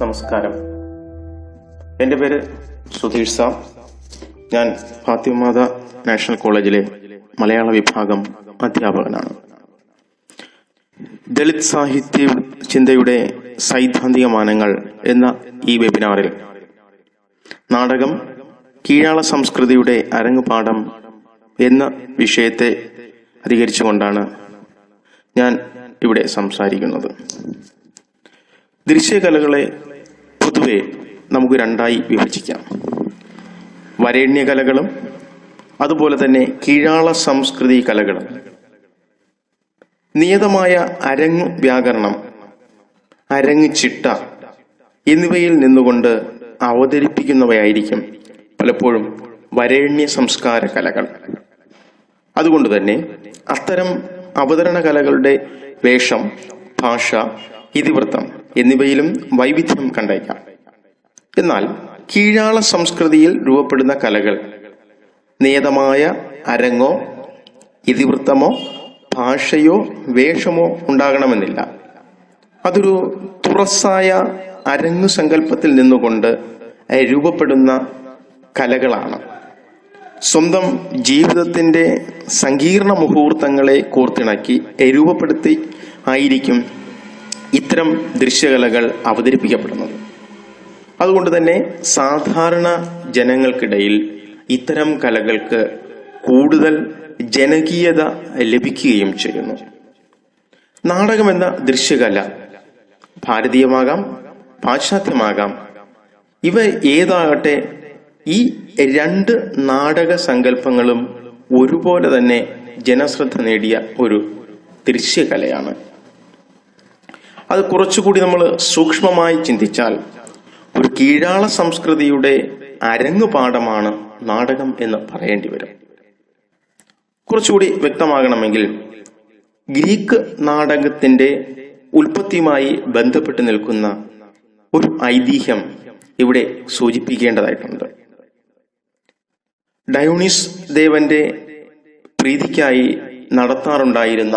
നമസ്കാരം. എൻ്റെ പേര് സുധീഷ് സാം. ഞാൻ ഫാത്തിമ നാഷണൽ കോളേജിലെ മലയാള വിഭാഗം അധ്യാപകനാണ്. ദളിത് സാഹിത്യ ചിന്തയുടെ സൈദ്ധാന്തിക മാനങ്ങൾ എന്ന ഈ വെബിനാറിൽ നാടകം കീഴാള സംസ്കൃതിയുടെ അരങ്ങുപാഠം എന്ന വിഷയത്തെ അധികരിച്ചുകൊണ്ടാണ് ഞാൻ ഇവിടെ സംസാരിക്കുന്നത്. ദൃശ്യകലകളെ പൊതുവെ നമുക്ക് രണ്ടായി വിഭജിക്കാം. വരേണ്യ കലകളും അതുപോലെ തന്നെ കീഴാള സംസ്കൃതി കലകളും. നിയതമായ അരങ്ങു വ്യാകരണം, അരങ്ങ് ചിട്ട എന്നിവയിൽ നിന്നുകൊണ്ട് അവതരിപ്പിക്കുന്നവയായിരിക്കും പലപ്പോഴും വരേണ്യ സംസ്കാര കലകൾ. അതുകൊണ്ട് തന്നെ അത്തരം അവതരണ കലകളുടെ വേഷം, ഭാഷ, ഇതിവൃത്തം എന്നിവയിലും വൈവിധ്യം കണ്ടേക്കാം. എന്നാൽ കീഴാള സംസ്കൃതിയിൽ രൂപപ്പെടുന്ന കലകൾ നിയതമായ അരങ്ങോ ഇതിവൃത്തമോ ഭാഷയോ വേഷമോ ഉണ്ടാകണമെന്നില്ല. അതൊരു തുറസായ അരങ്ങു സങ്കല്പത്തിൽ നിന്നുകൊണ്ട് രൂപപ്പെടുന്ന കലകളാണ്. സ്വന്തം ജീവിതത്തിന്റെ സങ്കീർണ മുഹൂർത്തങ്ങളെ കോർത്തിണക്കി രൂപപ്പെടുത്തി ആയിരിക്കും ഇത്തരം ദൃശ്യകലകൾ അവതരിപ്പിക്കപ്പെടുന്നത്. അതുകൊണ്ട് തന്നെ സാധാരണ ജനങ്ങൾക്കിടയിൽ ഇത്തരം കലകൾക്ക് കൂടുതൽ ജനകീയത ലഭിക്കുകയും ചെയ്യുന്നു. നാടകമെന്ന ദൃശ്യകല ഭാരതീയമാകാം, പാശ്ചാത്യമാകാം. ഇവ ഏതാകട്ടെ, ഈ രണ്ട് നാടക സങ്കല്പങ്ങളും ഒരുപോലെ തന്നെ ജനശ്രദ്ധ നേടിയ ഒരു ദൃശ്യകലയാണ്. അത് കുറച്ചുകൂടി നമ്മൾ സൂക്ഷ്മമായി ചിന്തിച്ചാൽ ഒരു കീഴാള സംസ്കൃതിയുടെ അരങ്ങുപാഠമാണ് നാടകം എന്ന് പറയേണ്ടി വരും. കുറച്ചുകൂടി വ്യക്തമാകണമെങ്കിൽ ഗ്രീക്ക് നാടകത്തിന്റെ ഉൽപ്പത്തിയുമായി ബന്ധപ്പെട്ട് നിൽക്കുന്ന ഒരു ഐതിഹ്യം ഇവിടെ സൂചിപ്പിക്കേണ്ടതായിട്ടുണ്ട്. ഡയോണിസ് ദേവന്റെ പ്രീതിക്കായി നടത്താറുണ്ടായിരുന്ന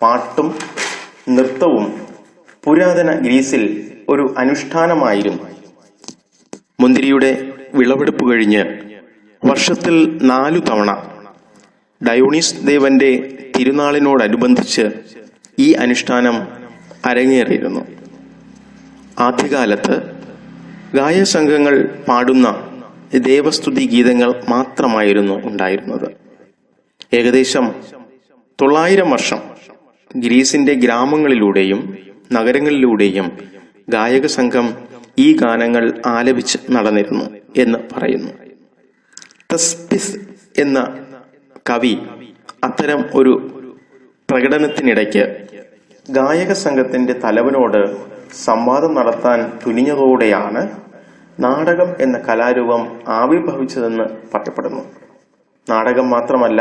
പാട്ടും നൃത്തവും പുരാതന ഗ്രീസിൽ ഒരു അനുഷ്ഠാനമായിരുന്നു. മുന്തിരിയുടെ വിളവെടുപ്പ് കഴിഞ്ഞ് വർഷത്തിൽ 4 തവണ ഡയോണിസ് ദേവന്റെ തിരുനാളിനോടനുബന്ധിച്ച് ഈ അനുഷ്ഠാനം അരങ്ങേറിയിരുന്നു. ആദ്യകാലത്ത് ഗായസംഘങ്ങൾ പാടുന്ന ദേവസ്തുതി ഗീതങ്ങൾ മാത്രമായിരുന്നു ഉണ്ടായിരുന്നത്. ഏകദേശം 900 വർഷം ഗ്രീസിന്റെ ഗ്രാമങ്ങളിലൂടെയും നഗരങ്ങളിലൂടെയും ഗായക സംഘം ഈ ഗാനങ്ങൾ ആലപിച്ച് നടന്നിരുന്നു എന്ന് പറയുന്നു. തസ്പിസ് എന്ന കവി അത്തരം ഒരു പ്രകടനത്തിനിടയ്ക്ക് ഗായക സംഘത്തിന്റെ തലവനോട് സംവാദം നടത്താൻ തുനിഞ്ഞതോടെയാണ് നാടകം എന്ന കലാരൂപം ആവിർഭവിച്ചതെന്ന് പറയപ്പെടുന്നു. നാടകം മാത്രമല്ല,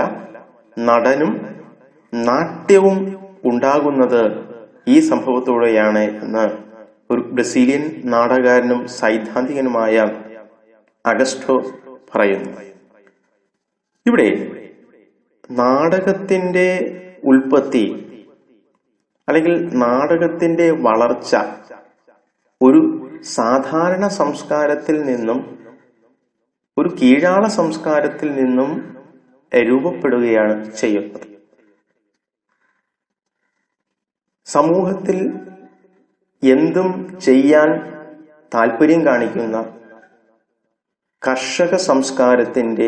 നടനും നാട്യവും ഉണ്ടാകുന്നത് ഈ സംഭവത്തോടെയാണ് എന്ന് ഒരു ബ്രസീലിയൻ നാടകകാരനും സൈദ്ധാന്തികനുമായ അഗസ്റ്റോ പറയുന്നു. ഇവിടെ നാടകത്തിന്റെ ഉൽപ്പത്തി അല്ലെങ്കിൽ നാടകത്തിന്റെ വളർച്ച ഒരു സാധാരണ സംസ്കാരത്തിൽ നിന്നും ഒരു കീഴാള സംസ്കാരത്തിൽ നിന്നും രൂപപ്പെടുകയാണ് ചെയ്യുന്നത്. സമൂഹത്തിൽ എന്തും ചെയ്യാൻ താല്പര്യം കാണിക്കുന്ന കർഷക സംസ്കാരത്തിന്റെ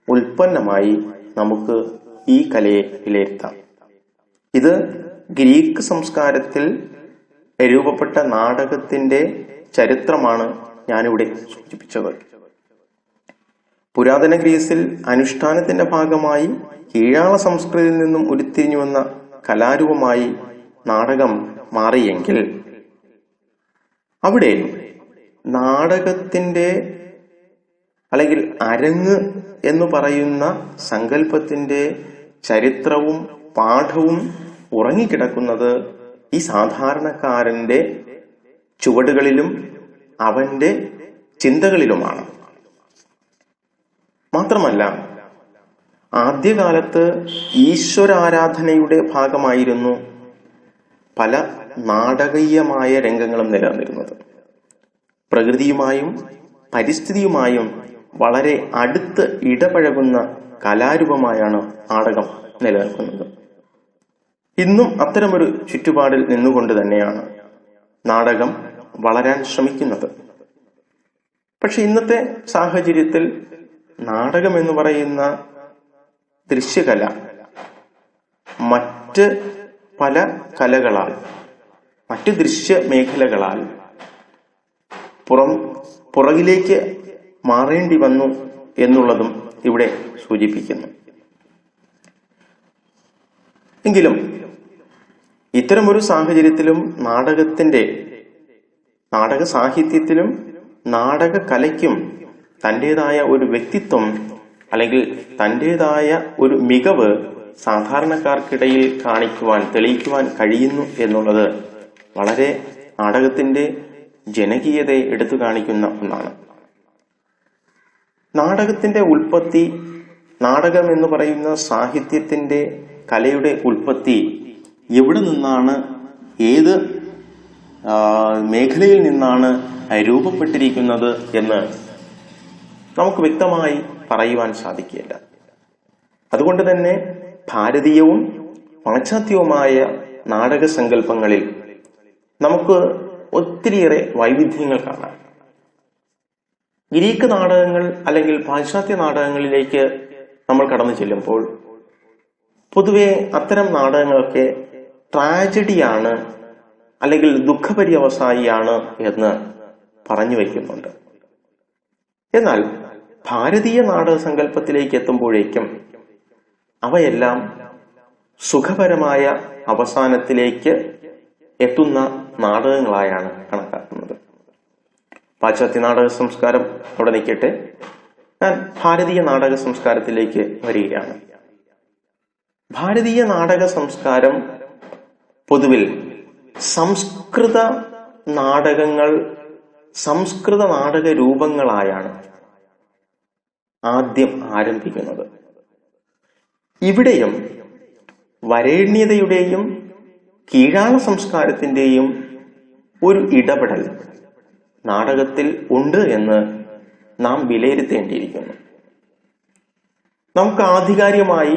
ഉൽപ്പന്നമായി നമുക്ക് ഈ കലയെ വിലയിരുത്താം. ഇത് ഗ്രീക്ക് സംസ്കാരത്തിൽ രൂപപ്പെട്ട നാടകത്തിന്റെ ചരിത്രമാണ് ഞാനിവിടെ സൂചിപ്പിച്ചത്. പുരാതന ഗ്രീസിൽ അനുഷ്ഠാനത്തിന്റെ ഭാഗമായി കീഴാള സംസ്കൃതിയിൽ നിന്നും ഉരുത്തിരിഞ്ഞു വന്ന കലാരൂപമായി നാടകം മാറിയെങ്കിൽ അവിടെ നാടകത്തിന്റെ അല്ലെങ്കിൽ അരങ്ങ് എന്ന് പറയുന്ന സങ്കല്പത്തിന്റെ ചരിത്രവും പാഠവും ഉറങ്ങിക്കിടക്കുന്നത് ഈ സാധാരണക്കാരന്റെ ചുവടുകളിലും അവന്റെ ചിന്തകളിലുമാണ്. മാത്രമല്ല, ആദ്യകാലത്ത് ഈശ്വരാരാധനയുടെ ഭാഗമായിരുന്നു പല നാടകീയമായ രംഗങ്ങളും നിലനിന്നിരുന്നത്. പ്രകൃതിയുമായും പരിസ്ഥിതിയുമായും വളരെ അടുത്ത് ഇടപഴകുന്ന കലാരൂപമായാണ് നാടകം നിലനിൽക്കുന്നത്. ഇന്നും അത്തരമൊരു ചുറ്റുപാടിൽ നിന്നുകൊണ്ട് തന്നെയാണ് നാടകം വളരാൻ ശ്രമിക്കുന്നത്. പക്ഷെ ഇന്നത്തെ സാഹചര്യത്തിൽ നാടകം എന്ന് പറയുന്ന ദൃശ്യകല മറ്റ് പല കലകളാൽ, മറ്റ് ദൃശ്യ മേഖലകളാൽ പുറകിലേക്ക് മാറേണ്ടി വന്നു എന്നുള്ളതും ഇവിടെ സൂചിപ്പിക്കുന്നു. എങ്കിലും ഇത്തരമൊരു സാഹചര്യത്തിലും നാടക സാഹിത്യത്തിലും നാടക കലയ്ക്കും തൻ്റെതായ ഒരു വ്യക്തിത്വം അല്ലെങ്കിൽ തൻ്റെതായ ഒരു മികവ് സാധാരണക്കാർക്കിടയിൽ തെളിയിക്കുവാൻ കഴിയുന്നു എന്നുള്ളത് വളരെ നാടകത്തിന്റെ ജനകീയതയെ എടുത്തു കാണിക്കുന്ന ഒന്നാണ്. നാടകത്തിന്റെ ഉൽപ്പത്തി, നാടകം എന്ന് പറയുന്ന സാഹിത്യത്തിന്റെ കലയുടെ ഉൽപ്പത്തി എവിടെ നിന്നാണ്, ഏത് മേഖലയിൽ നിന്നാണ് രൂപപ്പെട്ടിരിക്കുന്നത് എന്ന് നമുക്ക് വ്യക്തമായി പറയുവാൻ സാധിക്കില്ല. അതുകൊണ്ട് തന്നെ ഭാരതീയവും പാശ്ചാത്യവുമായ നാടക സങ്കല്പങ്ങളിൽ നമുക്ക് ഒത്തിരിയേറെ വൈവിധ്യങ്ങൾ കാണാം. ഗ്രീക്ക് നാടകങ്ങൾ അല്ലെങ്കിൽ പാശ്ചാത്യ നാടകങ്ങളിലേക്ക് നമ്മൾ കടന്നു ചെല്ലുമ്പോൾ പൊതുവെ അത്തരം നാടകങ്ങളൊക്കെ ട്രാജഡിയാണ് അല്ലെങ്കിൽ ദുഃഖപര്യവസായിയാണ് എന്ന് പറഞ്ഞു വയ്ക്കുന്നുണ്ട്. എന്നാൽ ഭാരതീയ നാടക സങ്കല്പത്തിലേക്ക് എത്തുമ്പോഴേക്കും അവയെല്ലാം സുഖപരമായ അവസാനത്തിലേക്ക് എത്തുന്ന നാടകങ്ങളായാണ് കണക്കാക്കുന്നത്. പാശ്ചാത്യ നാടക സംസ്കാരം അവിടെ നിൽക്കട്ടെ, ഞാൻ ഭാരതീയ നാടക സംസ്കാരത്തിലേക്ക് വരികയാണ്. ഭാരതീയ നാടക സംസ്കാരം പൊതുവിൽ സംസ്കൃത നാടക രൂപങ്ങളായാണ് ആദ്യം ആരംഭിക്കുന്നത്. ഇവിടെയും വരേണ്യതയുടെയും കീഴാള സംസ്കാരത്തിന്റെയും ഒരു ഇടപെടൽ നാടകത്തിൽ ഉണ്ട് എന്ന് നാം വിലയിരുത്തേണ്ടിയിരിക്കുന്നു. നമുക്ക് ആധികാരികമായി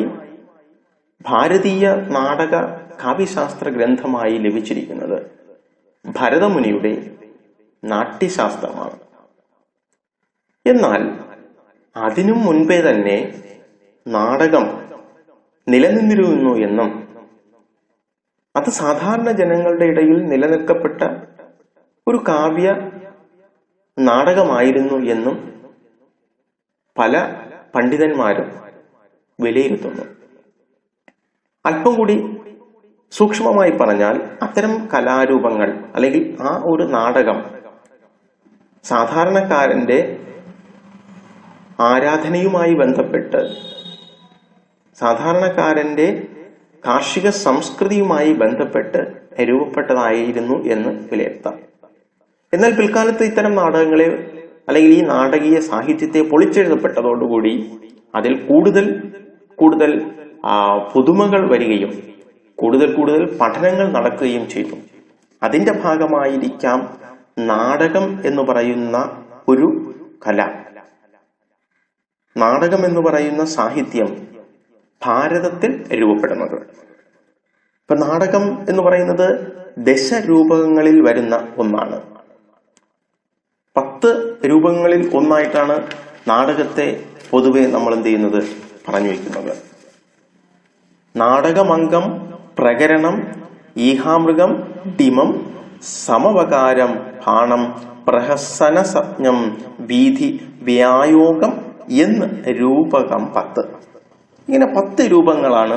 ഭാരതീയ നാടക കാവ്യശാസ്ത്ര ഗ്രന്ഥമായി ലഭിച്ചിരിക്കുന്നത് ഭരതമുനിയുടെ നാട്യശാസ്ത്രമാണ്. എന്നാൽ അതിനും മുൻപേ തന്നെ നാടകം നിലനിന്നിരുന്നു എന്നും അത് സാധാരണ ജനങ്ങളുടെ ഇടയിൽ നിലനിൽക്കപ്പെട്ട ഒരു കാവ്യ നാടകമായിരുന്നു എന്നും പല പണ്ഡിതന്മാരും വിലയിരുത്തുന്നു. അല്പം കൂടി സൂക്ഷ്മമായി പറഞ്ഞാൽ അത്തരം കലാരൂപങ്ങൾ അല്ലെങ്കിൽ ആ ഒരു നാടകം സാധാരണക്കാരന്റെ ആരാധനയുമായി ബന്ധപ്പെട്ട് സാധാരണക്കാരന്റെ കാർഷിക സംസ്കൃതിയുമായി ബന്ധപ്പെട്ട് രൂപപ്പെട്ടതായിരുന്നു എന്ന് വിലയിരുത്താം. എന്നാൽ പിൽക്കാലത്ത് ഇത്തരം നാടകങ്ങളെ അല്ലെങ്കിൽ ഈ നാടകീയ സാഹിത്യത്തെ പൊളിച്ചെഴുതപ്പെട്ടതോടുകൂടി അതിൽ കൂടുതൽ പുതുമകൾ വരികയും കൂടുതൽ പഠനങ്ങൾ നടക്കുകയും ചെയ്തു. അതിന്റെ ഭാഗമായിരിക്കാം നാടകം എന്ന് പറയുന്ന ഒരു കല, നാടകം എന്ന് പറയുന്ന സാഹിത്യം ഭാരതത്തിൽ രൂപപ്പെടുന്നത്. ഇപ്പൊ നാടകം എന്ന് പറയുന്നത് ദശരൂപകങ്ങളിൽ വരുന്ന ഒന്നാണ്. 10 രൂപങ്ങളിൽ ഒന്നായിട്ടാണ് നാടകത്തെ പൊതുവെ നമ്മൾ എന്ത് ചെയ്യുന്നത്, പറഞ്ഞു വയ്ക്കുന്നത്. നാടകമംഗം, പ്രകരണം, ഈഹാമൃഗം, ഡിമം, സമവകാരം, ഭാണം, പ്രഹസന സജ്ഞം, വീഥി, വ്യായോഗം എന്ന് രൂപകം 10. ഇങ്ങനെ 10 രൂപങ്ങളാണ്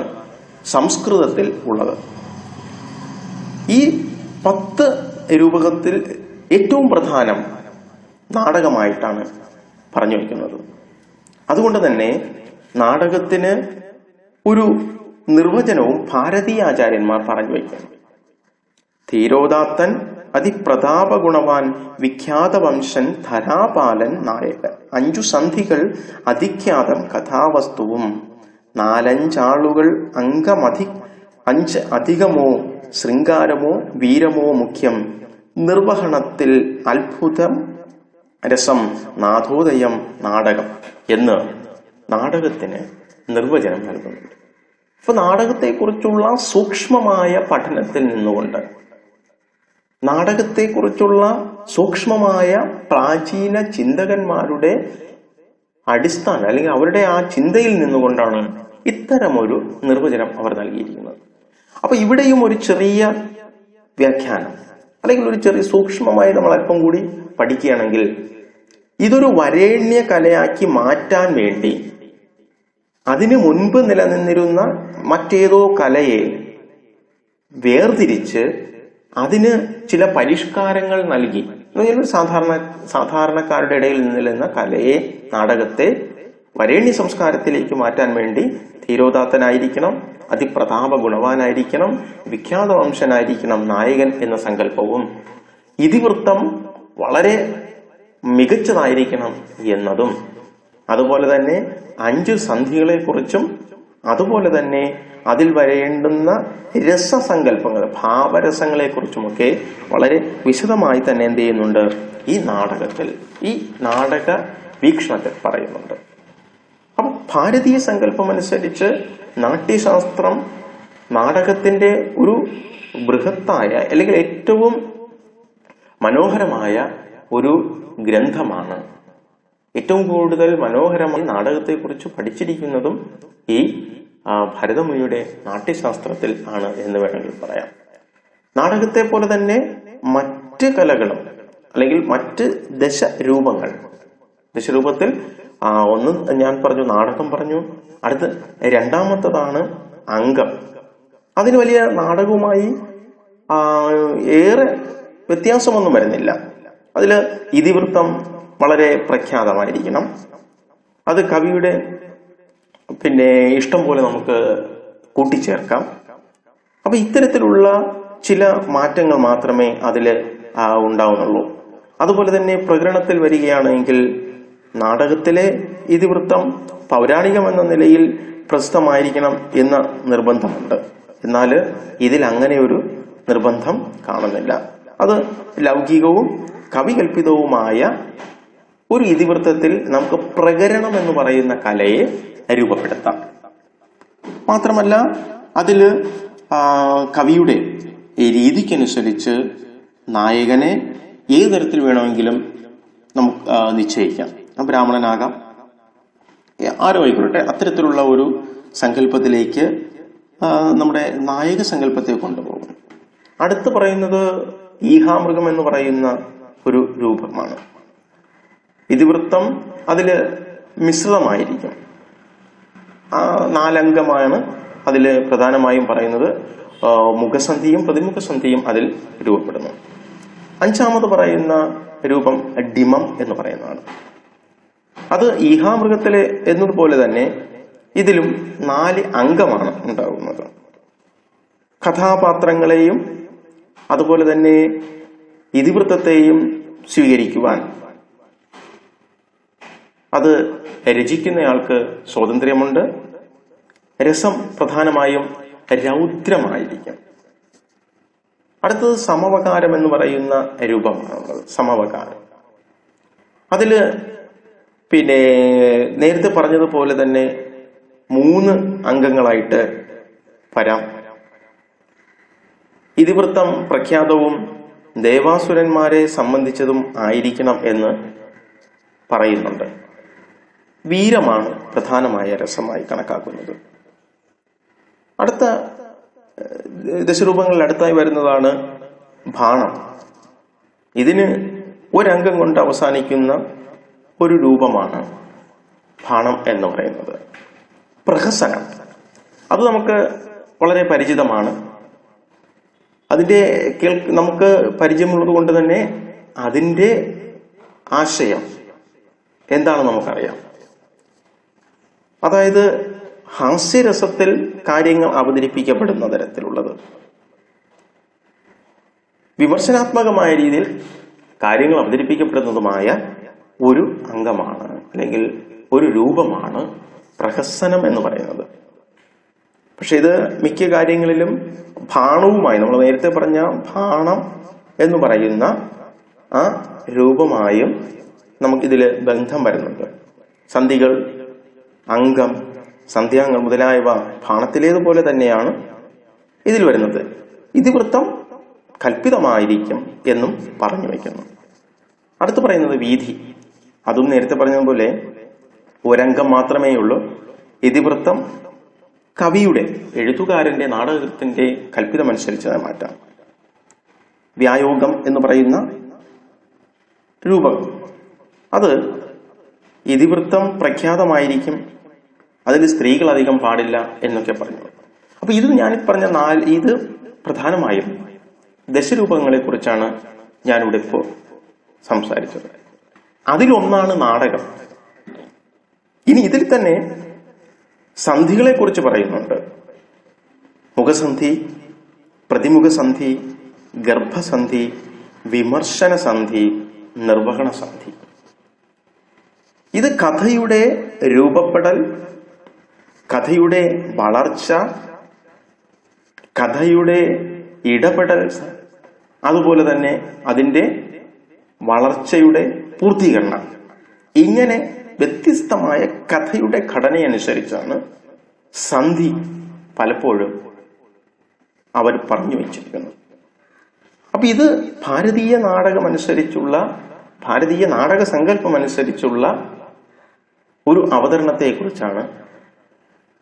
സംസ്കൃതത്തിൽ ഉള്ളത്. ഈ 10 രൂപകത്തിൽ ഏറ്റവും പ്രധാനം നാടകമായിട്ടാണ് പറഞ്ഞു വയ്ക്കുന്നത്. അതുകൊണ്ട് തന്നെ നാടകത്തിന് ഒരു നിർവചനവും ഭാരതീയ ആചാര്യന്മാർ പറഞ്ഞു വയ്ക്കുന്നു. ധീരോദാത്തൻ, അതിപ്രതാപ ഗുണവാൻ, വിഖ്യാത വംശൻ, ധരാപാലൻ, നായകൻ. 5 സന്ധികൾ അതിഖ്യാതം കഥാവസ്തുവും 4-5 ആളുകൾ 5 അധികമോ ശൃംഗാരമോ വീരമോ മുഖ്യം നിർവഹണത്തിൽ അത്ഭുതം രസം, നാഥോദയം, നാടകം എന്ന് നാടകത്തിന് നിർവചനം നൽകുന്നുണ്ട്. അപ്പൊ നാടകത്തെക്കുറിച്ചുള്ള സൂക്ഷ്മമായ പഠനത്തിൽ നിന്നുകൊണ്ട്, നാടകത്തെക്കുറിച്ചുള്ള സൂക്ഷ്മമായ പ്രാചീന ചിന്തകന്മാരുടെ അടിസ്ഥാനം അല്ലെങ്കിൽ അവരുടെ ആ ചിന്തയിൽ നിന്നുകൊണ്ടാണ് ഇത്തരമൊരു നിർവചനം അവർ നൽകിയിരിക്കുന്നത്. അപ്പൊ ഇവിടെയും ഒരു ചെറിയ വ്യാഖ്യാനം അല്ലെങ്കിൽ ഒരു ചെറിയ സൂക്ഷ്മമായി നമ്മൾ അല്പം കൂടി പഠിക്കുകയാണെങ്കിൽ, ഇതൊരു വരേണ്യ കലയാക്കി മാറ്റാൻ വേണ്ടി അതിനു മുൻപ് നിലനിന്നിരുന്ന മറ്റേതോ കലയെ വേർതിരിച്ച് അതിന് ചില പരിഷ്കാരങ്ങൾ നൽകി, സാധാരണക്കാരുടെ ഇടയിൽ നിന്നിരുന്ന കലയെ, നാടകത്തെ വരേണ്യ സംസ്കാരത്തിലേക്ക് മാറ്റാൻ വേണ്ടി ധീരോദാത്തനായിരിക്കണം, അതിപ്രതാപ ഗുണവാനായിരിക്കണം, വിഖ്യാത വംശനായിരിക്കണം നായകൻ എന്ന സങ്കല്പവും ഇതിവൃത്തം വളരെ മികച്ചതായിരിക്കണം എന്നതും, അതുപോലെ തന്നെ 5 സന്ധികളെ കുറിച്ചും അതുപോലെ തന്നെ അതിൽ വരേണ്ടുന്ന രസസങ്കല്പങ്ങൾ, ഭാവരസങ്ങളെ കുറിച്ചുമൊക്കെ വളരെ വിശദമായി തന്നെ എന്ത് ചെയ്യുന്നുണ്ട്, ഈ നാടകത്തിൽ, ഈ നാടക വീക്ഷണത്തിൽ പറയുന്നുണ്ട്. അപ്പം ഭാരതീയ സങ്കല്പം അനുസരിച്ച് നാട്യശാസ്ത്രം നാടകത്തിന്റെ ഒരു ബൃഹത്തായ അല്ലെങ്കിൽ ഏറ്റവും മനോഹരമായ ഒരു ഗ്രന്ഥമാണ്. ഏറ്റവും കൂടുതൽ മനോഹരമായി നാടകത്തെക്കുറിച്ച് പഠിച്ചിരിക്കുന്നതും ഈ ഭരതമുനിയുടെ നാട്യശാസ്ത്രത്തിൽ ആണ് എന്ന് വേണമെങ്കിൽ പറയാം. നാടകത്തെ പോലെ തന്നെ മറ്റ് കലകളും അല്ലെങ്കിൽ മറ്റ് ദശരൂപത്തിൽ ഒന്ന് ഞാൻ പറഞ്ഞു, നാടകം പറഞ്ഞു. അടുത്ത് രണ്ടാമത്തതാണ് അംഗം. അതിന് വലിയ നാടകവുമായി ഏറെ വ്യത്യാസമൊന്നും വരുന്നില്ല. അതില് ഇതിവൃത്തം വളരെ പ്രഖ്യാതമായിരിക്കണം. അത് കവിയുടെ ഇഷ്ടം പോലെ നമുക്ക് കൂട്ടിച്ചേർക്കാം. അപ്പൊ ഇത്തരത്തിലുള്ള ചില മാറ്റങ്ങൾ മാത്രമേ അതിൽ ഉണ്ടാവുന്നുള്ളൂ. അതുപോലെ തന്നെ പ്രകരണത്തിൽ വരികയാണെങ്കിൽ നാടകത്തിലെ ഇതിവൃത്തം പൗരാണികമെന്ന നിലയിൽ പ്രസിദ്ധമായിരിക്കണം എന്ന നിർബന്ധമുണ്ട്. എന്നാൽ ഇതിൽ അങ്ങനെ ഒരു നിർബന്ധം കാണുന്നില്ല. അത് ലൗകികവും കവികൽപ്പിതവുമായ ഒരു ഇതിവൃത്തത്തിൽ നമുക്ക് പ്രകരണം എന്ന് പറയുന്ന കലയെ രൂപപ്പെടുത്താം. മാത്രമല്ല അതില് കവിയുടെ രീതിക്കനുസരിച്ച് നായകനെ ഏത് തരത്തിൽ വേണമെങ്കിലും നമുക്ക് നിശ്ചയിക്കാം. ബ്രാഹ്മണനാകാം, ആരോ ആയിക്കൊള്ളട്ടെ. അത്തരത്തിലുള്ള ഒരു സങ്കല്പത്തിലേക്ക് നമ്മുടെ നായക സങ്കല്പത്തെ കൊണ്ടുപോകും. അടുത്ത് പറയുന്നത് ഈഹാമൃഗം എന്ന് പറയുന്ന ഒരു രൂപമാണ്. ഇതിവൃത്തം അതില് മിശ്രിതമായിരിക്കും. 4 അംഗമാണ് അതിൽ പ്രധാനമായും പറയുന്നത്. മുഖസന്ധിയും പ്രതിമുഖസന്ധിയും അതിൽ രൂപപ്പെടുന്നു. 5ാമത് പറയുന്ന രൂപം ഡിമം എന്ന് പറയുന്നതാണ്. അത് ഈഹാമൃഗത്തിലെ എന്നതുപോലെ തന്നെ ഇതിലും 4 അംഗമാണ് ഉണ്ടാകുന്നത്. കഥാപാത്രങ്ങളെയും അതുപോലെ തന്നെ ഇതിവൃത്തത്തെയും സ്വീകരിക്കുവാൻ അത് രചിക്കുന്നയാൾക്ക് സ്വാതന്ത്ര്യമുണ്ട്. രസം പ്രധാനമായും രൗദ്രമായിരിക്കും. അടുത്തത് സമവകാരം എന്ന് പറയുന്ന രൂപമാണുള്ളത്. സമവകാരം അതില് നേരത്തെ പറഞ്ഞതുപോലെ തന്നെ 3 അംഗങ്ങളായിട്ട് വരാം. ഇതിവൃത്തം പ്രഖ്യാതവും ദേവാസുരന്മാരെ സംബന്ധിച്ചതും ആയിരിക്കണം എന്ന് പറയുന്നുണ്ട്. വീരമാണ് പ്രധാനമായ രസമായി കണക്കാക്കുന്നത്. അടുത്ത ദശരൂപങ്ങളിൽ അടുത്തായി വരുന്നതാണ് ബാണം. ഇതിന് ഒരംഗം കൊണ്ട് അവസാനിക്കുന്ന ഒരു രൂപമാണ് ബാണം എന്ന് പറയുന്നത്. പ്രഹസനം അത് നമുക്ക് വളരെ പരിചിതമാണ്. അതിന്റെ നമുക്ക് പരിചയമുള്ളത് കൊണ്ട് തന്നെ അതിന്റെ ആശയം എന്താണെന്ന് നമുക്കറിയാം. അതായത് ഹാസ്യരസത്തിൽ കാര്യങ്ങൾ അവതരിപ്പിക്കപ്പെടുന്ന തരത്തിലുള്ളത്, വിമർശനാത്മകമായ രീതിയിൽ കാര്യങ്ങൾ അവതരിപ്പിക്കപ്പെടുന്നതുമായ ഒരു അംഗമാണ് അല്ലെങ്കിൽ ഒരു രൂപമാണ് പ്രഹസനം എന്ന് പറയുന്നത്. പക്ഷെ ഇത് മിക്ക കാര്യങ്ങളിലും ബാണവുമായി, നമ്മൾ നേരത്തെ പറഞ്ഞ ബാണം എന്ന് പറയുന്ന ആ രൂപമായും നമുക്കിതില് ബന്ധം വരുന്നുണ്ട്. സന്ധികൾ, അംഗം, സന്ധ്യാംഗം മുതലായവ ബാണത്തിലേതുപോലെ തന്നെയാണ് ഇതിൽ വരുന്നത്. ഇതിവൃത്തം കൽപ്പിതമായിരിക്കും എന്നും പറഞ്ഞു വയ്ക്കുന്നു. അടുത്ത് പറയുന്നത് വീഥി. അതും നേരത്തെ പറഞ്ഞതുപോലെ ഒരംഗം മാത്രമേ ഉള്ളൂ. ഇതിവൃത്തം കവിയുടെ, എഴുത്തുകാരന്റെ, നാടകത്തിന്റെ കൽപ്പിതമനുസരിച്ച് മാറ്റാം. വ്യായോഗം എന്ന് പറയുന്ന രൂപം, അത് ഇതിവൃത്തം പ്രഖ്യാതമായിരിക്കും, അതിൽ സ്ത്രീകൾ അധികം പാടില്ല എന്നൊക്കെ പറഞ്ഞു. അപ്പൊ ഇത് ഞാൻ പറഞ്ഞ ഇത് പ്രധാനമായും ദശരൂപങ്ങളെ കുറിച്ചാണ് ഞാനിവിടെ ഇപ്പോൾ സംസാരിച്ചത്. അതിലൊന്നാണ് നാടകം. ഇനി ഇതിൽ തന്നെ സന്ധികളെ കുറിച്ച് പറയുന്നുണ്ട്. മുഖസന്ധി, പ്രതിമുഖസന്ധി, ഗർഭസന്ധി, വിമർശന സന്ധി, നിർവഹണ സന്ധി. ഇത് കഥയുടെ രൂപപ്പെടൽ, കഥയുടെ വളർച്ച, കഥയുടെ ഇടപെടൽ, അതുപോലെ തന്നെ അതിന്റെ വളർച്ചയുടെ പൂർത്തീകരണം, ഇങ്ങനെ വ്യത്യസ്തമായ കഥയുടെ ഘടനയനുസരിച്ചാണ് സന്ധി പലപ്പോഴും അവർ പറഞ്ഞു വച്ചിരിക്കുന്നത്. അപ്പൊ ഇത് ഭാരതീയ നാടകമനുസരിച്ചുള്ള, ഭാരതീയ നാടക സങ്കല്പമനുസരിച്ചുള്ള ഒരു അവതരണത്തെക്കുറിച്ചാണ്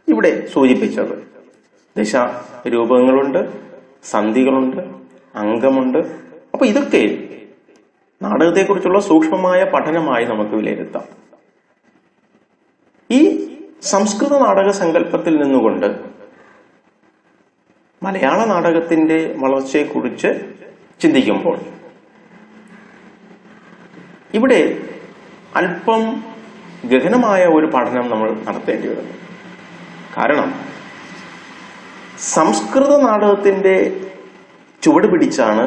ഇവിടെ സൂചിപ്പിച്ചത്. ദശരൂപങ്ങളുണ്ട്, സന്ധികളുണ്ട്, അംഗമുണ്ട്. അപ്പൊ ഇതൊക്കെ നാടകത്തെക്കുറിച്ചുള്ള സൂക്ഷ്മമായ പഠനമായി നമുക്ക് വിലയിരുത്താം. ഈ സംസ്കൃത നാടക സങ്കല്പത്തിൽ നിന്നുകൊണ്ട് മലയാള നാടകത്തിന്റെ വളർച്ചയെക്കുറിച്ച് ചിന്തിക്കുമ്പോൾ ഇവിടെ അല്പം ഗഹനമായ ഒരു പഠനം നമ്മൾ നടത്തേണ്ടി വരുന്നു. കാരണം സംസ്കൃത നാടകത്തിന്റെ ചുവട് പിടിച്ചാണ്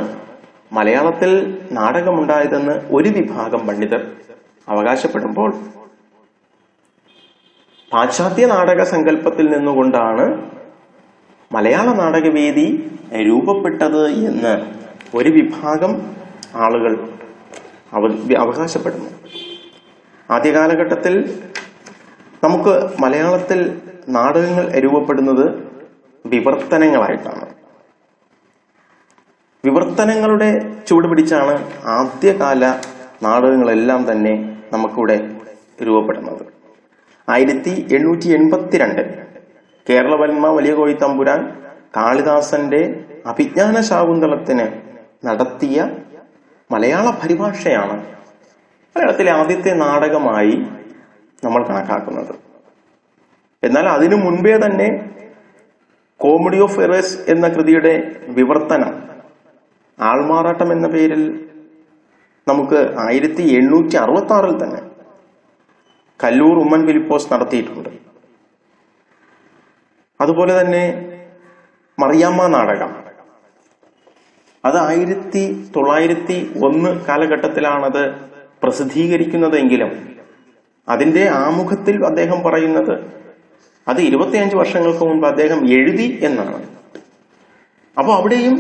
മലയാളത്തിൽ നാടകമുണ്ടായതെന്ന് ഒരു വിഭാഗം പണ്ഡിതർ അവകാശപ്പെടുമ്പോൾ, പാശ്ചാത്യ നാടക സങ്കല്പത്തിൽ നിന്നുകൊണ്ടാണ് മലയാള നാടകവേദി രൂപപ്പെട്ടത് എന്ന് ഒരു വിഭാഗം ആളുകൾ അവകാശപ്പെടുന്നു. ആദ്യകാലഘട്ടത്തിൽ നമുക്ക് മലയാളത്തിൽ നാടകങ്ങൾ രൂപപ്പെടുന്നത് വിവർത്തനങ്ങളായിട്ടാണ്. വിവർത്തനങ്ങളുടെ ചുവട് പിടിച്ചാണ് ആദ്യകാല നാടകങ്ങളെല്ലാം തന്നെ നമുക്കിവിടെ രൂപപ്പെടുന്നത്. 1882 കേരളവർമ്മ വലിയ കോയിത്തമ്പുരാൻ കാളിദാസന്റെ അഭിജ്ഞാന ശാകുന്തളത്തിന് നടത്തിയ മലയാള പരിഭാഷയാണ് മലയാളത്തിലെ ആദ്യത്തെ നാടകമായി നമ്മൾ കണക്കാക്കുന്നത്. എന്നാൽ അതിനു മുൻപേ തന്നെ കോമഡി ഓഫ് എറേഴ്സ് എന്ന കൃതിയുടെ വിവർത്തനം ആൾമാറാട്ടം എന്ന പേരിൽ നമുക്ക് 1866 തന്നെ കല്ലൂർ ഉമ്മൻ ഫിലിപ്പോസ് നടത്തിയിട്ടുണ്ട്. അതുപോലെ തന്നെ മറിയാമ്മ നാടകം, അത് 1901 കാലഘട്ടത്തിലാണത് പ്രസിദ്ധീകരിക്കുന്നതെങ്കിലും അതിന്റെ ആമുഖത്തിൽ അദ്ദേഹം പറയുന്നത് അത് 25 വർഷങ്ങൾക്ക് മുൻപ് അദ്ദേഹം എഴുതി എന്നാണ്. അപ്പോൾ അവിടെയും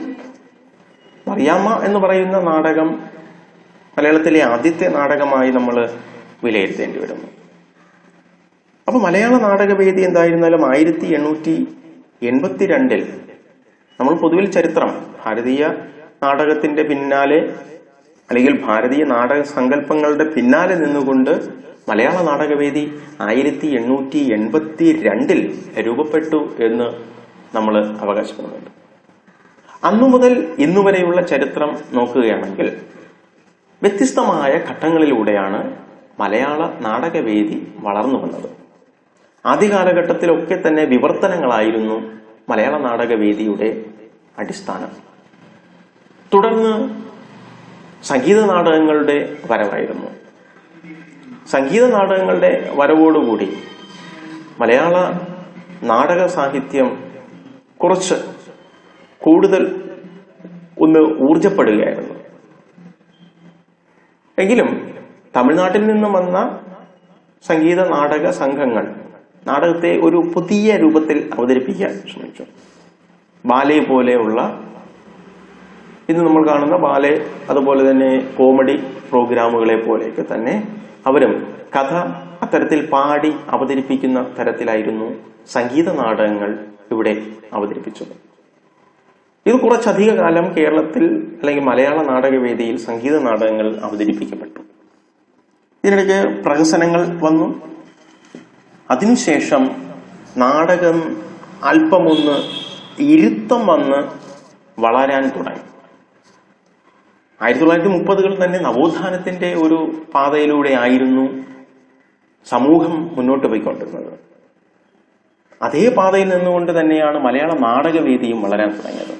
മറിയാമ്മ എന്ന് പറയുന്ന നാടകം മലയാളത്തിലെ ആദ്യത്തെ നാടകമായി നമ്മൾ വിലയിരുത്തേണ്ടി വരുന്നു. അപ്പൊ മലയാള നാടകവേദി എന്തായിരുന്നാലും 1882 നമ്മൾ പൊതുവിൽ ചരിത്രം, ഭാരതീയ നാടകത്തിന്റെ പിന്നാലെ അല്ലെങ്കിൽ ഭാരതീയ നാടക സങ്കല്പങ്ങളുടെ പിന്നാലെ നിന്നുകൊണ്ട് മലയാള നാടകവേദി 1882 രൂപപ്പെട്ടു എന്ന് നമ്മൾ അവകാശപ്പെടുന്നുണ്ട്. അന്നു മുതൽ ഇന്നുവരെയുള്ള ചരിത്രം നോക്കുകയാണെങ്കിൽ വ്യത്യസ്തമായ ഘട്ടങ്ങളിലൂടെയാണ് മലയാള നാടകവേദി വളർന്നു വന്നത്. ആദ്യ കാലഘട്ടത്തിലൊക്കെ തന്നെ വിവർത്തനങ്ങളായിരുന്നു മലയാള നാടകവേദിയുടെ അടിസ്ഥാനം. തുടർന്ന് സംഗീത നാടകങ്ങളുടെ വരവായിരുന്നു. സംഗീത നാടകങ്ങളുടെ വരവോടുകൂടി മലയാള നാടക സാഹിത്യം കുറച്ച് കൂടുതൽ ഒന്ന് ഊർജപ്പെടുകയായിരുന്നു. എങ്കിലും തമിഴ്നാട്ടിൽ നിന്നും വന്ന സംഗീത നാടക സംഘങ്ങൾ നാടകത്തെ ഒരു പുതിയ രൂപത്തിൽ അവതരിപ്പിക്കാൻ ശ്രമിച്ചു. ബാലെ പോലെയുള്ള ഇന്ന് നമ്മൾ കാണുന്ന ബാലെ, അതുപോലെ തന്നെ കോമഡി പ്രോഗ്രാമുകളെ പോലെയൊക്കെ തന്നെ അവരും കഥ അത്തരത്തിൽ പാടി അവതരിപ്പിക്കുന്ന തരത്തിലായിരുന്നു സംഗീത നാടകങ്ങൾ ഇവിടെ അവതരിപ്പിച്ചത്. ഇത് കുറച്ചധിക കാലം കേരളത്തിൽ അല്ലെങ്കിൽ മലയാള നാടകവേദിയിൽ സംഗീത നാടകങ്ങൾ അവതരിപ്പിക്കപ്പെട്ടു. ഇതിനിടയ്ക്ക് പ്രഹസനങ്ങൾ വന്നു. അതിനുശേഷം നാടകം അല്പമൊന്ന് ഇരുത്തം വന്ന് വളരാൻ തുടങ്ങി. 1930-കൾ തന്നെ നവോത്ഥാനത്തിന്റെ ഒരു പാതയിലൂടെ ആയിരുന്നു സമൂഹം മുന്നോട്ട് പോയിക്കൊണ്ടിരുന്നത്. അതേ പാതയിൽ നിന്നുകൊണ്ട് തന്നെയാണ് മലയാള നാടകവേദിയും വളരാൻ തുടങ്ങിയത്.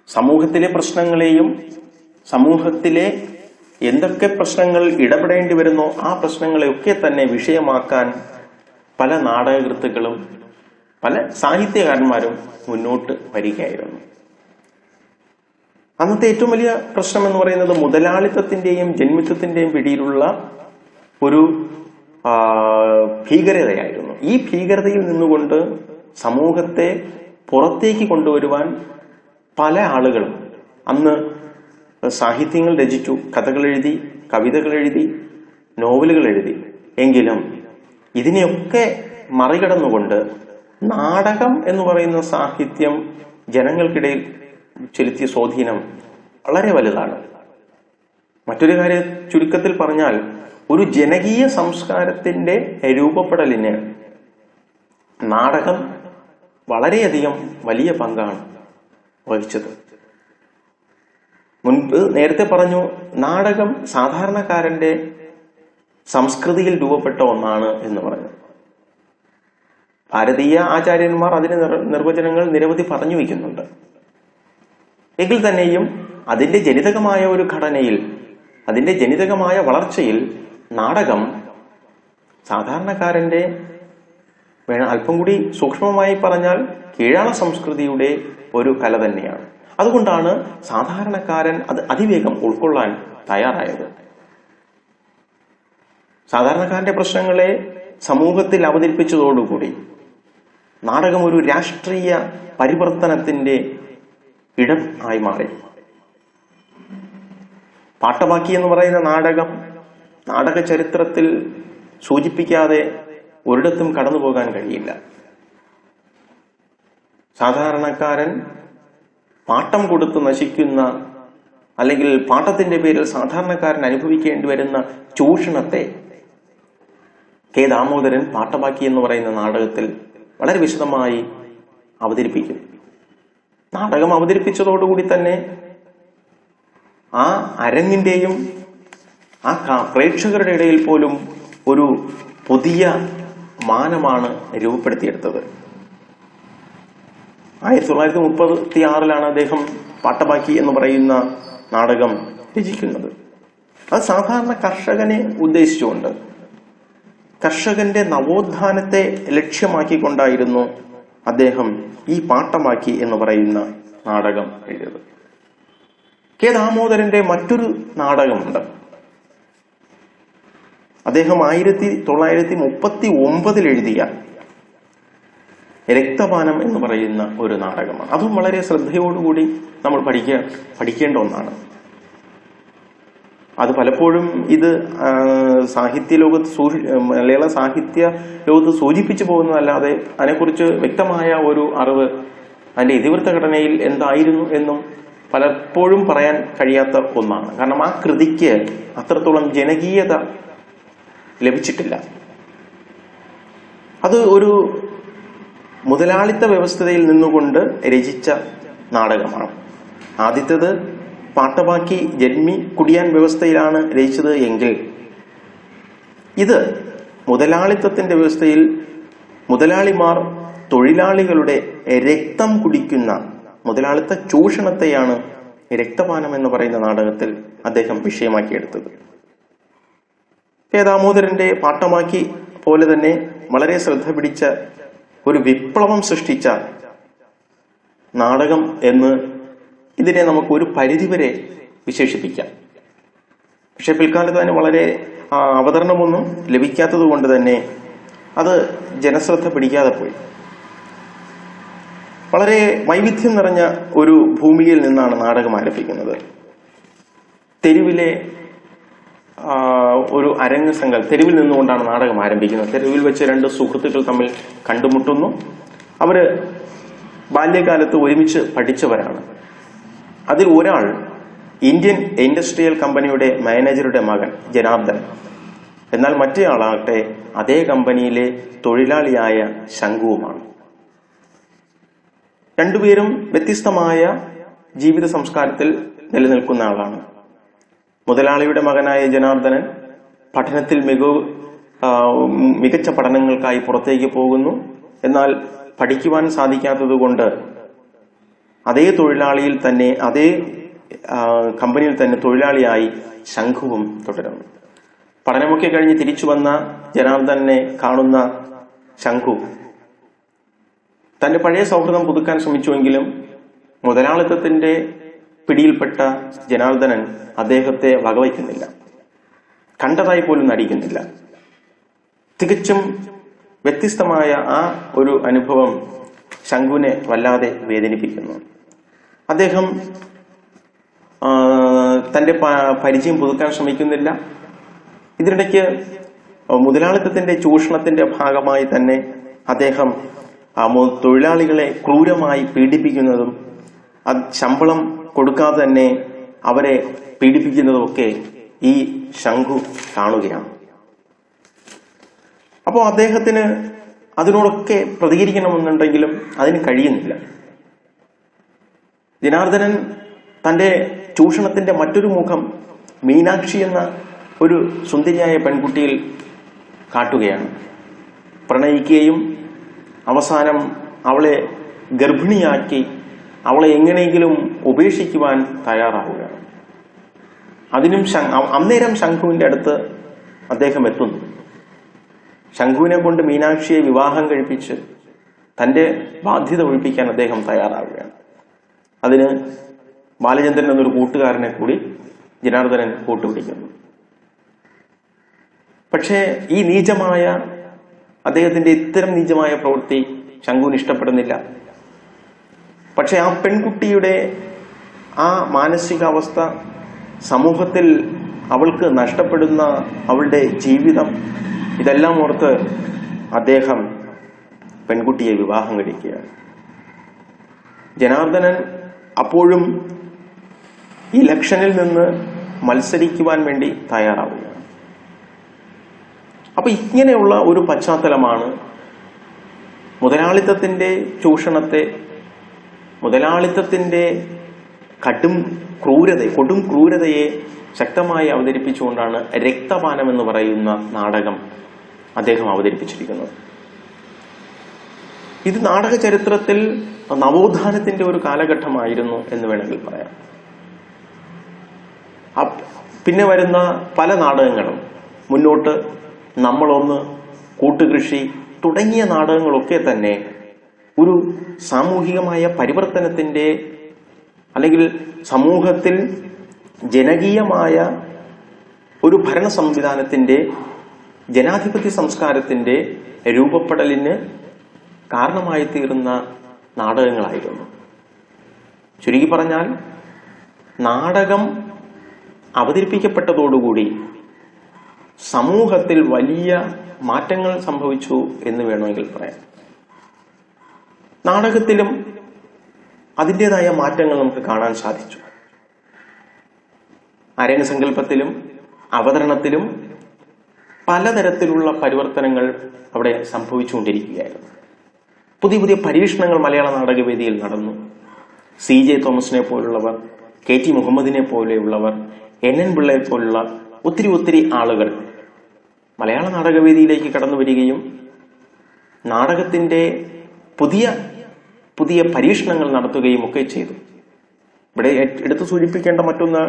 സമൂഹത്തിലെ പ്രശ്നങ്ങളെയും സമൂഹത്തിലെ എന്തൊക്കെ പ്രശ്നങ്ങൾ ഇടപെടേണ്ടി വരുന്നോ ആ പ്രശ്നങ്ങളെയൊക്കെ തന്നെ വിഷയമാക്കാൻ പല നാടകകൃത്തുക്കളും പല സാഹിത്യകാരന്മാരും മുന്നോട്ട് വരികയായിരുന്നു. അന്നത്തെ ഏറ്റവും വലിയ പ്രശ്നം എന്ന് പറയുന്നത് മുതലാളിത്തത്തിന്റെയും ജന്മിത്വത്തിന്റെയും പിടിയിലുള്ള ഒരു ഭീകരതയായിരുന്നു. ഈ ഭീകരതയിൽ നിന്നുകൊണ്ട് സമൂഹത്തെ പുറത്തേക്ക് കൊണ്ടുവരുവാൻ പല ആളുകളും അന്ന് സാഹിത്യങ്ങൾ രചിച്ചു, കഥകൾ എഴുതി, കവിതകൾ എഴുതി, നോവലുകൾ എഴുതി. എങ്കിലും ഇതിനെയൊക്കെ മറികടന്നുകൊണ്ട് നാടകം എന്ന് പറയുന്ന സാഹിത്യം ജനങ്ങൾക്കിടയിൽ ചെലുത്തിയ സ്വാധീനം വളരെ വലുതാണ്. മറ്റൊരു കാര്യം ചുരുക്കത്തിൽ പറഞ്ഞാൽ, ഒരു ജനകീയ സംസ്കാരത്തിന്റെ രൂപപ്പെടലിന് നാടകം വളരെയധികം വലിയ പങ്കാണ് വഹിച്ചത്. മുൻപ് നേരത്തെ പറഞ്ഞു, നാടകം സാധാരണക്കാരന്റെ സംസ്കൃതിയിൽ രൂപപ്പെട്ട ഒന്നാണ് എന്ന് പറഞ്ഞു. ഭാരതീയ ആചാര്യന്മാർ അതിന് നിർവചനങ്ങൾ നിരവധി പറഞ്ഞു വയ്ക്കുന്നുണ്ട്. എങ്കിൽ തന്നെയും അതിന്റെ ജനിതകമായ ഒരു ഘടനയിൽ, അതിന്റെ ജനിതകമായ വളർച്ചയിൽ നാടകം സാധാരണക്കാരന്റെ, അല്പം കൂടി സൂക്ഷ്മമായി പറഞ്ഞാൽ കീഴാള സംസ്കൃതിയുടെ ഒരു കല തന്നെയാണ്. അതുകൊണ്ടാണ് സാധാരണക്കാരൻ അത് അതിവേഗം ഉൾക്കൊള്ളാൻ തയ്യാറായത്. സാധാരണക്കാരന്റെ പ്രശ്നങ്ങളെ സമൂഹത്തിൽ അവതരിപ്പിച്ചതോടുകൂടി നാടകം ഒരു രാഷ്ട്രീയ പരിവർത്തനത്തിന്റെ ഇടം ആയി മാറി. പാട്ടമാക്കി എന്ന് പറയുന്ന നാടക ചരിത്രത്തിൽ സൂചിപ്പിക്കാതെ ഒരിടത്തും കടന്നു പോകാൻ കഴിയില്ല. സാധാരണക്കാരൻ പാട്ടം കൊടുത്ത് നശിക്കുന്ന, അല്ലെങ്കിൽ പാട്ടത്തിന്റെ പേരിൽ സാധാരണക്കാരൻ അനുഭവിക്കേണ്ടി വരുന്ന ചൂഷണത്തെ കെ ദാമോദരൻ പാട്ടമാക്കി എന്ന് പറയുന്ന നാടകത്തിൽ വളരെ വിശദമായി അവതരിപ്പിക്കും. നാടകം അവതരിപ്പിച്ചതോടുകൂടി തന്നെ ആ അരങ്ങിന്റെയും ആ പ്രേക്ഷകരുടെ ഇടയിൽ പോലും ഒരു പുതിയ മാനമാണ് രൂപപ്പെടുത്തിയെടുത്തത്. 1936 അദ്ദേഹം പാട്ടമാക്കി എന്ന് പറയുന്ന നാടകം രചിക്കുന്നത്. അത് സാധാരണ കർഷകനെ ഉദ്ദേശിച്ചുകൊണ്ട്, കർഷകന്റെ നവോത്ഥാനത്തെ ലക്ഷ്യമാക്കിക്കൊണ്ടായിരുന്നു അദ്ദേഹം ഈ പാട്ടമാക്കി എന്ന് പറയുന്ന നാടകം എഴുതിയത്. കെ ദാമോദരന്റെ മറ്റൊരു നാടകമുണ്ട്. അദ്ദേഹം 1939 എഴുതിയ രക്തപാനം എന്ന് പറയുന്ന ഒരു നാടകമാണ്. അതും വളരെ ശ്രദ്ധയോടുകൂടി നമ്മൾ പഠിക്കേണ്ട ഒന്നാണ്. അത് പലപ്പോഴും ഇത് സാഹിത്യ ലോകത്ത് മലയാള സാഹിത്യ ലോകത്ത് സൂചിപ്പിച്ചു പോകുന്നതല്ലാതെ അതിനെക്കുറിച്ച് വ്യക്തമായ ഒരു അറിവ് അതിന്റെ ഇതിവൃത്ത ഘടനയിൽ എന്തായിരുന്നു എന്നും പലപ്പോഴും പറയാൻ കഴിയാത്ത ഒന്നാണ്. കാരണം ആ കൃതിക്ക് അത്രത്തോളം ജനകീയത ലഭിച്ചിട്ടില്ല. അത് ഒരു മുതലാളിത്ത വ്യവസ്ഥയിൽ നിന്നുകൊണ്ട് രചിച്ച നാടകമാണ്. ആദ്യത്തേത് പാട്ടമാക്കി ജന്മി കുടിയാൻ വ്യവസ്ഥയിലാണ് രചിച്ചത് എങ്കിൽ ഇത് മുതലാളിത്തത്തിന്റെ വ്യവസ്ഥയിൽ മുതലാളിമാർ തൊഴിലാളികളുടെ രക്തം കുടിക്കുന്ന മുതലാളിത്ത ചൂഷണത്തെയാണ് രക്തപാനം എന്ന് പറയുന്ന നാടകത്തിൽ അദ്ദേഹം വിഷയമാക്കിയെടുത്തത്. കെ ദാമോദരന്റെ പാട്ടമാക്കി പോലെ തന്നെ വളരെ ശ്രദ്ധ പിടിച്ച ഒരു വിപ്ലവം സൃഷ്ടിച്ച നാടകം എന്ന് ഇതിനെ നമുക്ക് ഒരു പരിധിവരെ വിശേഷിപ്പിക്കാം. പക്ഷെ പിൽക്കാലത്ത് അതിന് വളരെ അവതരണമൊന്നും ലഭിക്കാത്തത് കൊണ്ട് തന്നെ അത് ജനശ്രദ്ധ പിടിക്കാതെ പോയി. വളരെ വൈവിധ്യം നിറഞ്ഞ ഒരു ഭൂമികയിൽ നിന്നാണ് നാടകം ആരംഭിക്കുന്നത്. തെരുവിലെ ഒരു അരങ്ങ് സങ്കല്പം, തെരുവിൽ നിന്നുകൊണ്ടാണ് നാടകം ആരംഭിക്കുന്നത്. തെരുവിൽ വെച്ച് രണ്ട് സുഹൃത്തുക്കൾ തമ്മിൽ കണ്ടുമുട്ടുന്നു. അവര് ബാല്യകാലത്ത് ഒരുമിച്ച് പഠിച്ചവരാണ്. അതിൽ ഒരാൾ ഇന്ത്യൻ ഇൻഡസ്ട്രിയൽ കമ്പനിയുടെ മാനേജറുടെ മകൻ ജനാർദ്ദൻ, എന്നാൽ മറ്റേയാളാകട്ടെ അതേ കമ്പനിയിലെ തൊഴിലാളിയായ ശംഖുവുമാണ്. രണ്ടുപേരും വ്യത്യസ്തമായ ജീവിത സംസ്കാരത്തിൽ നിലനിൽക്കുന്ന ആളാണ്. മുതലാളിയുടെ മകനായ ജനാർദ്ദനൻ പഠനത്തിൽ മികച്ച പഠനങ്ങൾക്കായി പുറത്തേക്ക് പോകുന്നു. എന്നാൽ പഠിക്കുവാൻ സാധിക്കാത്തതുകൊണ്ട് അതേ തൊഴിലാളിയിൽ തന്നെ, അതേ കമ്പനിയിൽ തന്നെ തൊഴിലാളിയായി ശംഖുവും തുടരുന്നു. പഠനമൊക്കെ കഴിഞ്ഞ് തിരിച്ചു വന്ന ജനാർദ്ദനെ കാണുന്ന ശംഖു തന്റെ പഴയ സൗഹൃദം പുതുക്കാൻ ശ്രമിച്ചുവെങ്കിലും മുതലാളിത്തത്തിന്റെ പിടിയിൽപ്പെട്ട ജനാർദ്ദനൻ അദ്ദേഹത്തെ വകവയ്ക്കുന്നില്ല, കണ്ടതായി പോലും നടിക്കുന്നില്ല. തികച്ചും വ്യത്യസ്തമായ ആ ഒരു അനുഭവം ശംഖുവിനെ വല്ലാതെ വേദനിപ്പിക്കുന്നു. അദ്ദേഹം തന്റെ പരിചയം പുതുക്കാൻ ശ്രമിക്കുന്നില്ല. ഇതിനിടയ്ക്ക് മുതലാളിത്തത്തിന്റെ ചൂഷണത്തിന്റെ ഭാഗമായി തന്നെ അദ്ദേഹം തൊഴിലാളികളെ ക്രൂരമായി പീഡിപ്പിക്കുന്നതും ശമ്പളം കൊടുക്കാതെ തന്നെ അവരെ പീഡിപ്പിക്കുന്നതുമൊക്കെ ഈ ശംഖു കാണുകയാണ്. അപ്പോൾ അദ്ദേഹത്തിന് അതിനോടൊക്കെ പ്രതികരിക്കണമെന്നുണ്ടെങ്കിലും അതിന് കഴിയുന്നില്ല. ജനാർദ്ദനൻ തന്റെ ചൂഷണത്തിന്റെ മറ്റൊരു മുഖം മീനാക്ഷി എന്ന ഒരു സുന്ദരിയായ പെൺകുട്ടിയിൽ കാട്ടുകയാണ്. പ്രണയിക്കുകയും അവസാനം അവളെ ഗർഭിണിയാക്കി അവളെ എങ്ങനെയെങ്കിലും ഉപേക്ഷിക്കുവാൻ തയ്യാറാവുകയാണ്. അതിനും അന്നേരം ശംഖുവിന്റെ അടുത്ത് അദ്ദേഹം എത്തുന്നു. ശംഖുവിനെ കൊണ്ട് മീനാക്ഷിയെ വിവാഹം കഴിപ്പിച്ച് തന്റെ ബാധ്യത ഒഴിപ്പിക്കാൻ അദ്ദേഹം തയ്യാറാവുകയാണ്. അതിന് ബാലചന്ദ്രൻ എന്നൊരു കൂട്ടുകാരനെ കൂടി ജനാർദ്ദനൻ കൂട്ടുപിടിക്കുന്നു. പക്ഷേ ഈ നീചമായ അദ്ദേഹത്തിന്റെ ഇത്തരം നീചമായ പ്രവൃത്തി ശംഖുവിന് ഇഷ്ടപ്പെടുന്നില്ല. പക്ഷെ ആ പെൺകുട്ടിയുടെ ആ മാനസികാവസ്ഥ, സമൂഹത്തിൽ അവൾക്ക് നഷ്ടപ്പെടുന്ന അവളുടെ ജീവിതം, ഇതെല്ലാം ഓർത്ത് അദ്ദേഹം പെൺകുട്ടിയെ വിവാഹം കഴിക്കുകയാണ്. ജനാർദ്ദനൻ അപ്പോഴും ഈ ഇലക്ഷനിൽ നിന്ന് മത്സരിക്കുവാൻ വേണ്ടി തയ്യാറാവുകയാണ്. അപ്പൊ ഇങ്ങനെയുള്ള ഒരു പശ്ചാത്തലമാണ് മുതലാളിത്തത്തിന്റെ ചൂഷണത്തെ, മുതലാളിത്തത്തിന്റെ കൊടും ക്രൂരതയെ ശക്തമായി അവതരിപ്പിച്ചുകൊണ്ടാണ് രക്തപാനം എന്ന് പറയുന്ന നാടകം അദ്ദേഹം അവതരിപ്പിച്ചിരിക്കുന്നത്. ഇത് നാടക ചരിത്രത്തിൽ നവോത്ഥാനത്തിന്റെ ഒരു കാലഘട്ടമായിരുന്നു എന്ന് വേണമെങ്കിൽ പറയാം. പിന്നെ വരുന്ന പല നാടകങ്ങളും, മുന്നോട്ട് നമ്മളൊന്ന്, കൂട്ടുകൃഷി തുടങ്ങിയ നാടകങ്ങളൊക്കെ തന്നെ ഒരു സാമൂഹികമായ പരിവർത്തനത്തിന്റെ അല്ലെങ്കിൽ സമൂഹത്തിൽ ജനകീയമായ ഒരു ഭരണ സംവിധാനത്തിന്റെ, ജനാധിപത്യ സംസ്കാരത്തിന്റെ രൂപപ്പെടലിന് കാരണമായി തീർന്ന നാടകങ്ങളായിരുന്നു. ചുരുക്കി പറഞ്ഞാൽ നാടകം അവതരിപ്പിക്കപ്പെട്ടതോടുകൂടി സമൂഹത്തിൽ വലിയ മാറ്റങ്ങൾ സംഭവിച്ചു എന്ന് വേണമെങ്കിൽ പറയാം. നാടകത്തിലും അതിൻ്റെതായ മാറ്റങ്ങൾ നമുക്ക് കാണാൻ സാധിച്ചു. അരങ്ങസങ്കല്പത്തിലും അവതരണത്തിലും പലതരത്തിലുള്ള പരിവർത്തനങ്ങൾ അവിടെ സംഭവിച്ചുകൊണ്ടിരിക്കുകയായിരുന്നു. പുതിയ പുതിയ പരീക്ഷണങ്ങൾ മലയാള നാടകവേദിയിൽ നടന്നു. CJ തോമസിനെ പോലുള്ളവർ, KT മുഹമ്മദിനെ പോലെയുള്ളവർ, NN പിള്ളയെ പോലുള്ള ഒത്തിരി ആളുകൾ മലയാള നാടകവേദിയിലേക്ക് കടന്നു വരികയും നാടകത്തിന്റെ പുതിയ പുതിയ പരീക്ഷണങ്ങൾ നടത്തുകയും ഒക്കെ ചെയ്തു. ഇവിടെ എടുത്തു സൂചിപ്പിക്കേണ്ട മറ്റൊന്ന്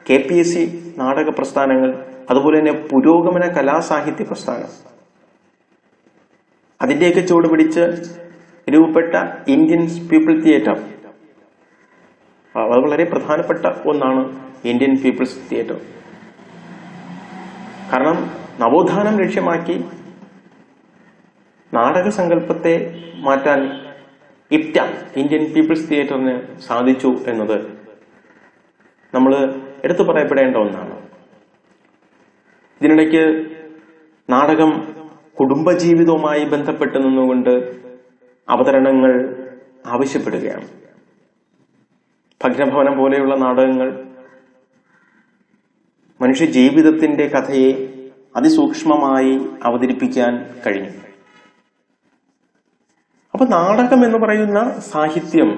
KPSC നാടക പ്രസ്ഥാനങ്ങൾ, അതുപോലെ തന്നെ പുരോഗമന കലാസാഹിത്യ പ്രസ്ഥാനം, അതിന്റെയൊക്കെ ചുവട് പിടിച്ച് രൂപപ്പെട്ട ഇന്ത്യൻ പീപ്പിൾ തിയേറ്റർ. അത് വളരെ പ്രധാനപ്പെട്ട ഒന്നാണ് ഇന്ത്യൻ പീപ്പിൾസ് തിയേറ്റർ. കാരണം നവോത്ഥാനം ലക്ഷ്യമാക്കി നാടക സങ്കല്പത്തെ മാറ്റാൻ IPTA, ഇന്ത്യൻ പീപ്പിൾസ് തിയേറ്ററിന് സാധിച്ചു എന്നത് നമ്മൾ എടുത്തു പറയപ്പെടേണ്ട ഒന്നാണ്. ഇതിനിടയ്ക്ക് നാടകം കുടുംബജീവിതവുമായി ബന്ധപ്പെട്ട് നിന്നുകൊണ്ട് അവതരണങ്ങൾ ആവശ്യപ്പെടുകയാണ്. ഭഗ്നഭവനം പോലെയുള്ള നാടകങ്ങൾ മനുഷ്യ ജീവിതത്തിന്റെ കഥയെ അതിസൂക്ഷ്മമായി അവതരിപ്പിക്കാൻ കഴിഞ്ഞു. അപ്പൊ നാടകം എന്ന് പറയുന്ന സാഹിത്യം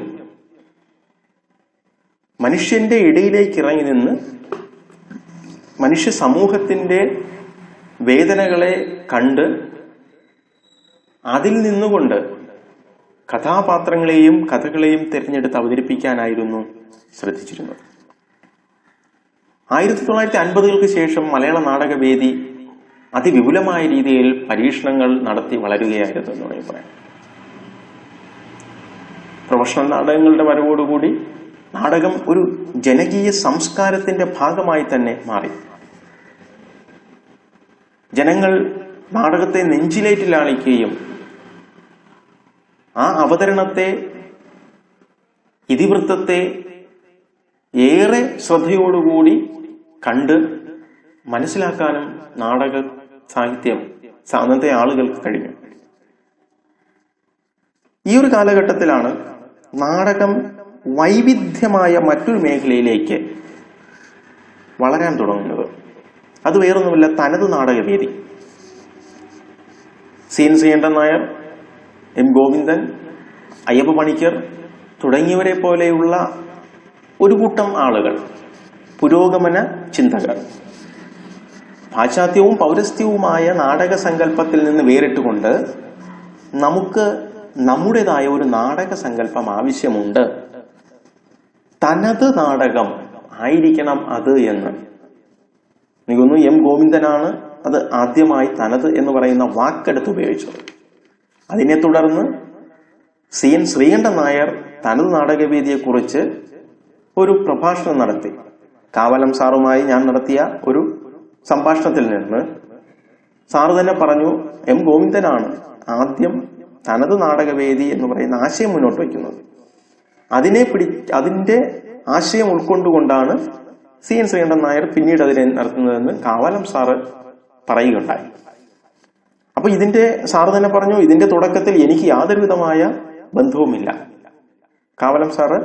മനുഷ്യന്റെ ഇടയിലേക്ക് ഇറങ്ങി നിന്ന് മനുഷ്യ സമൂഹത്തിന്റെ വേദനകളെ കണ്ട് അതിൽ നിന്നുകൊണ്ട് കഥാപാത്രങ്ങളെയും കഥകളെയും തിരഞ്ഞെടുത്ത് അവതരിപ്പിക്കാനായിരുന്നു ശ്രദ്ധിച്ചിരുന്നത്. 1950-കൾക്ക് ശേഷം മലയാള നാടകവേദി അതിവിപുലമായ രീതിയിൽ പരീക്ഷണങ്ങൾ നടത്തി വളരുകയായിരുന്നു എന്ന് വേണമെങ്കിൽ പറയാം. പ്രൊഫഷണൽ നാടകങ്ങളുടെ വരവോടുകൂടി നാടകം ഒരു ജനകീയ സംസ്കാരത്തിന്റെ ഭാഗമായി തന്നെ മാറി. ജനങ്ങൾ നാടകത്തെ നെഞ്ചിലേറ്റിലാളിക്കുകയും ആ അവതരണത്തെ, ഇതിവൃത്തത്തെ ഏറെ ശ്രദ്ധയോടുകൂടി കണ്ട് മനസ്സിലാക്കാനും നാടക സാഹിത്യം അന്നത്തെ ആളുകൾക്ക് കഴിഞ്ഞു. ഈ ഒരു കാലഘട്ടത്തിലാണ് നാടകം വൈവിധ്യമായ മറ്റൊരു മേഖലയിലേക്ക് വളരാൻ തുടങ്ങുന്നത്. അത് വേറൊന്നുമില്ല, തനത് നാടകവേദി. സി.എൻ. ശ്രീകണ്ഠൻ നായർ, എം. ഗോവിന്ദൻ, അയ്യപ്പ പണിക്കർ തുടങ്ങിയവരെ പോലെയുള്ള ഒരു കൂട്ടം ആളുകൾ, പുരോഗമന ചിന്തകർ, പാശ്ചാത്യവും പൗരസ്ത്യവുമായ നാടക സങ്കല്പത്തിൽ നിന്ന് വേറിട്ടുകൊണ്ട് നമുക്ക് നമ്മുടേതായ ഒരു നാടക സങ്കല്പം ആവശ്യമുണ്ട്, തനത് നാടകം ആയിരിക്കണം അത് എന്ന്. എനിക്ക് തോന്നുന്നു എം. ഗോവിന്ദനാണ് അത് ആദ്യമായി തനത് എന്ന് പറയുന്ന വാക്കെടുത്ത് ഉപയോഗിച്ചത്. അതിനെ തുടർന്ന് സി.എൻ. ശ്രീകണ്ഠൻ നായർ തനത് നാടകവേദിയെക്കുറിച്ച് ഒരു പ്രഭാഷണം നടത്തി. കാവലം സാറുമായി ഞാൻ നടത്തിയ ഒരു സംഭാഷണത്തിൽ നിന്ന് സാറ് തന്നെ പറഞ്ഞു, എം. ഗോവിന്ദനാണ് ആദ്യം തനത് നാടകവേദി എന്ന് പറയുന്ന ആശയം മുന്നോട്ട് വയ്ക്കുന്നത്. അതിന്റെ ആശയം ഉൾക്കൊണ്ടുകൊണ്ടാണ് സി.എൻ. ശ്രീകണ്ഠൻ നായർ പിന്നീട് അതിനെ നടത്തുന്നതെന്ന് കാവലം സാറ് പറയുകയുണ്ടായി. അപ്പൊ സാറ് തന്നെ പറഞ്ഞു, ഇതിന്റെ തുടക്കത്തിൽ എനിക്ക് യാതൊരുവിധമായ ബന്ധവുമില്ല. കാവലം സാറ്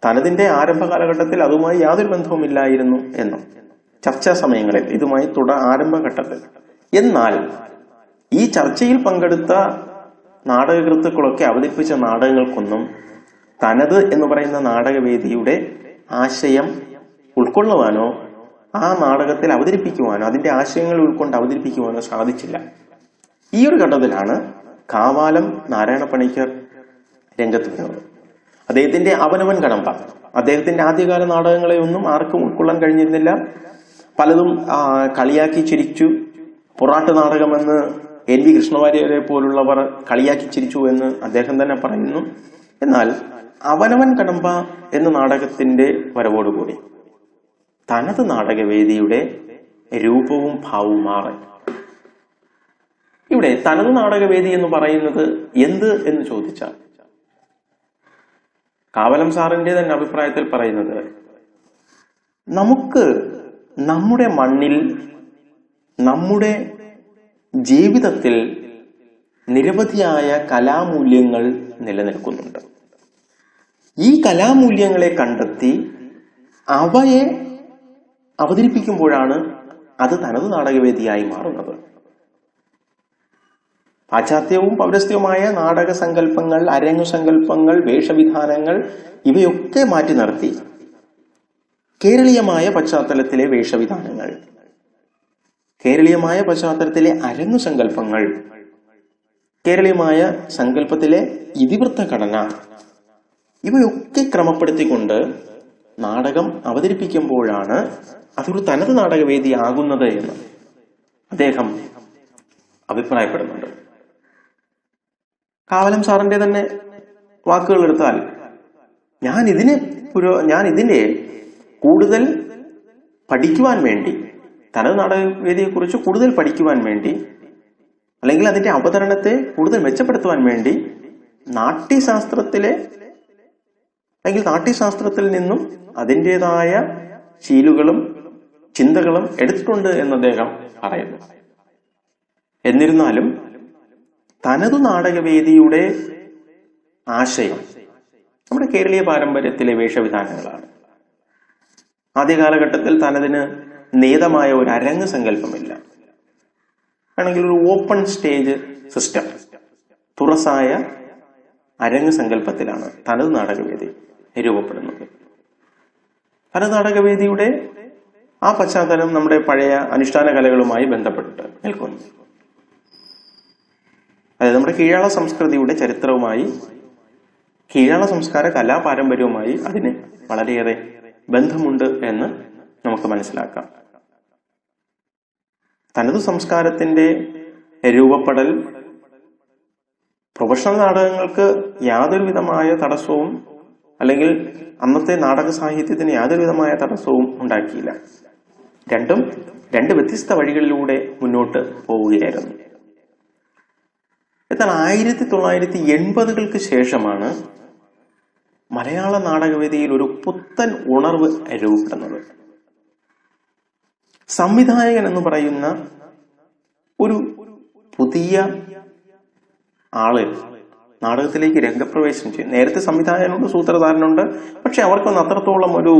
തനതിന്റെ ആരംഭ കാലഘട്ടത്തിൽ അതുമായി യാതൊരു ബന്ധവുമില്ലായിരുന്നു എന്നും ചർച്ചാ സമയങ്ങളിൽ ഇതുമായി ആരംഭഘട്ടത്തിൽ. എന്നാൽ ഈ ചർച്ചയിൽ പങ്കെടുത്ത നാടകകൃത്തുക്കളൊക്കെ അവതരിപ്പിച്ച നാടകങ്ങൾക്കൊന്നും തനത് എന്ന് പറയുന്ന നാടകവേദിയുടെ ആശയം ഉൾക്കൊള്ളുവാനോ ആ നാടകത്തിൽ അവതരിപ്പിക്കുവാനോ അതിന്റെ ആശയങ്ങൾ ഉൾക്കൊണ്ട് അവതരിപ്പിക്കുവാനോ സാധിച്ചില്ല. ഈ ഒരു ഘട്ടത്തിലാണ് കാവാലം നാരായണ പണിക്കർ രംഗത്ത് വരുന്നത്. അദ്ദേഹത്തിന്റെ അവനവൻ കടമ്പ, അദ്ദേഹത്തിന്റെ ആദ്യകാല നാടകങ്ങളെ ഒന്നും ആർക്കും ഉൾക്കൊള്ളാൻ കഴിഞ്ഞിരുന്നില്ല. പലതും കളിയാക്കി ചിരിച്ചു. പൊറാട്ട് നാടകമെന്ന് എൻ വി കൃഷ്ണവാര്യരെ പോലുള്ളവർ കളിയാക്കി ചിരിച്ചു എന്ന് അദ്ദേഹം തന്നെ പറയുന്നു. എന്നാൽ അവനവൻ കടമ്പ എന്ന നാടകത്തിന്റെ വരവോടുകൂടി തനത് നാടകവേദിയുടെ രൂപവും ഭാവവും മാറി. ഇവിടെ തനത് നാടകവേദി എന്ന് പറയുന്നത് എന്ത് എന്ന് ചോദിച്ചാൽ, കാവലം സാറിന്റെ തന്നെ അഭിപ്രായത്തിൽ പറയുന്നത്, നമുക്ക് നമ്മുടെ മണ്ണിൽ നമ്മുടെ ജീവിതത്തിൽ നിരവധിയായ കലാമൂല്യങ്ങൾ നിലനിൽക്കുന്നുണ്ട്. ഈ കലാമൂല്യങ്ങളെ കണ്ടെത്തി അവയെ അവതരിപ്പിക്കുമ്പോഴാണ് അത് തനത് നാടകവേദിയായി മാറുന്നത്. പാശ്ചാത്യവും പൗരസ്ത്യവുമായ നാടക സങ്കല്പങ്ങൾ, അരങ്ങു സങ്കല്പങ്ങൾ, വേഷവിധാനങ്ങൾ ഇവയൊക്കെ മാറ്റി നിർത്തി കേരളീയമായ പശ്ചാത്തലത്തിലെ വേഷവിധാനങ്ങൾ, കേരളീയമായ പശ്ചാത്തലത്തിലെ അരങ്ങു സങ്കല്പങ്ങൾ, കേരളീയമായ സങ്കല്പത്തിലെ ഇതിവൃത്ത ഘടന ഇവയൊക്കെ ക്രമപ്പെടുത്തിക്കൊണ്ട് നാടകം അവതരിപ്പിക്കുമ്പോഴാണ് അതൊരു തനത് നാടകവേദിയാകുന്നത് എന്ന് അദ്ദേഹം അഭിപ്രായപ്പെടുന്നുണ്ട്. കാവലം സാറിന്റെ തന്നെ വാക്കുകൾ എടുത്താൽ, ഞാൻ ഇതിനെ കൂടുതൽ പഠിക്കുവാൻ വേണ്ടി, തനത് നാടകവേദിയെക്കുറിച്ച് കൂടുതൽ പഠിക്കുവാൻ വേണ്ടി, അല്ലെങ്കിൽ അതിന്റെ അവതരണത്തെ കൂടുതൽ മെച്ചപ്പെടുത്തുവാൻ വേണ്ടി നാട്യശാസ്ത്രത്തിൽ നിന്നും അതിൻ്റെതായ ശീലുകളും ചിന്തകളും എടുത്തിട്ടുണ്ട് എന്ന് അദ്ദേഹം പറയുന്നു. എന്നിരുന്നാലും തനതു നാടകവേദിയുടെ ആശയം നമ്മുടെ കേരളീയ പാരമ്പര്യത്തിലെ വേഷവിധാനങ്ങളാണ്. ആദ്യ കാലഘട്ടത്തിൽ തനതിന് നിയതമായ ഒരു അരങ്ങ് സങ്കല്പമില്ല. ആണെങ്കിൽ ഒരു ഓപ്പൺ സ്റ്റേജ് സിസ്റ്റം, തുറസായ അരങ്ങ് സങ്കല്പത്തിലാണ് തനത് നാടകവേദി രൂപപ്പെടുന്നത്. തനത് നാടകവേദിയുടെ ആ പശ്ചാത്തലം നമ്മുടെ പഴയ അനുഷ്ഠാന കലകളുമായി ബന്ധപ്പെട്ട് നിൽക്കുന്നു. അതായത് നമ്മുടെ കീഴാള സംസ്കൃതിയുടെ ചരിത്രവുമായി, കീഴാള സംസ്കാര കലാപാരമ്പര്യവുമായി അതിന് വളരെയേറെ ബന്ധമുണ്ട് എന്ന് നമുക്ക് മനസ്സിലാക്കാം. തനതു സംസ്കാരത്തിന്റെ രൂപപ്പെടൽ പ്രൊഫഷണൽ നാടകങ്ങൾക്ക് യാതൊരു വിധമായ തടസ്സവും, അല്ലെങ്കിൽ അന്നത്തെ നാടക സാഹിത്യത്തിന് യാതൊരു വിധമായ തടസ്സവും ഉണ്ടാക്കിയില്ല. രണ്ടും രണ്ട് വ്യത്യസ്ത വഴികളിലൂടെ മുന്നോട്ട് പോവുകയായിരുന്നു. എന്നാൽ 1980-കൾക്ക് ശേഷമാണ് മലയാള നാടകവേദിയിൽ ഒരു പുത്തൻ ഉണർവ് രൂപപ്പെടുന്നത്. സംവിധായകൻ എന്ന് പറയുന്ന ഒരു പുതിയ ആള് നാടകത്തിലേക്ക് രംഗപ്രവേശനം ചെയ്യും. നേരത്തെ സംവിധായകനുണ്ട്, സൂത്രധാരനുണ്ട്, പക്ഷെ അവർക്കൊന്നും അത്രത്തോളം ഒരു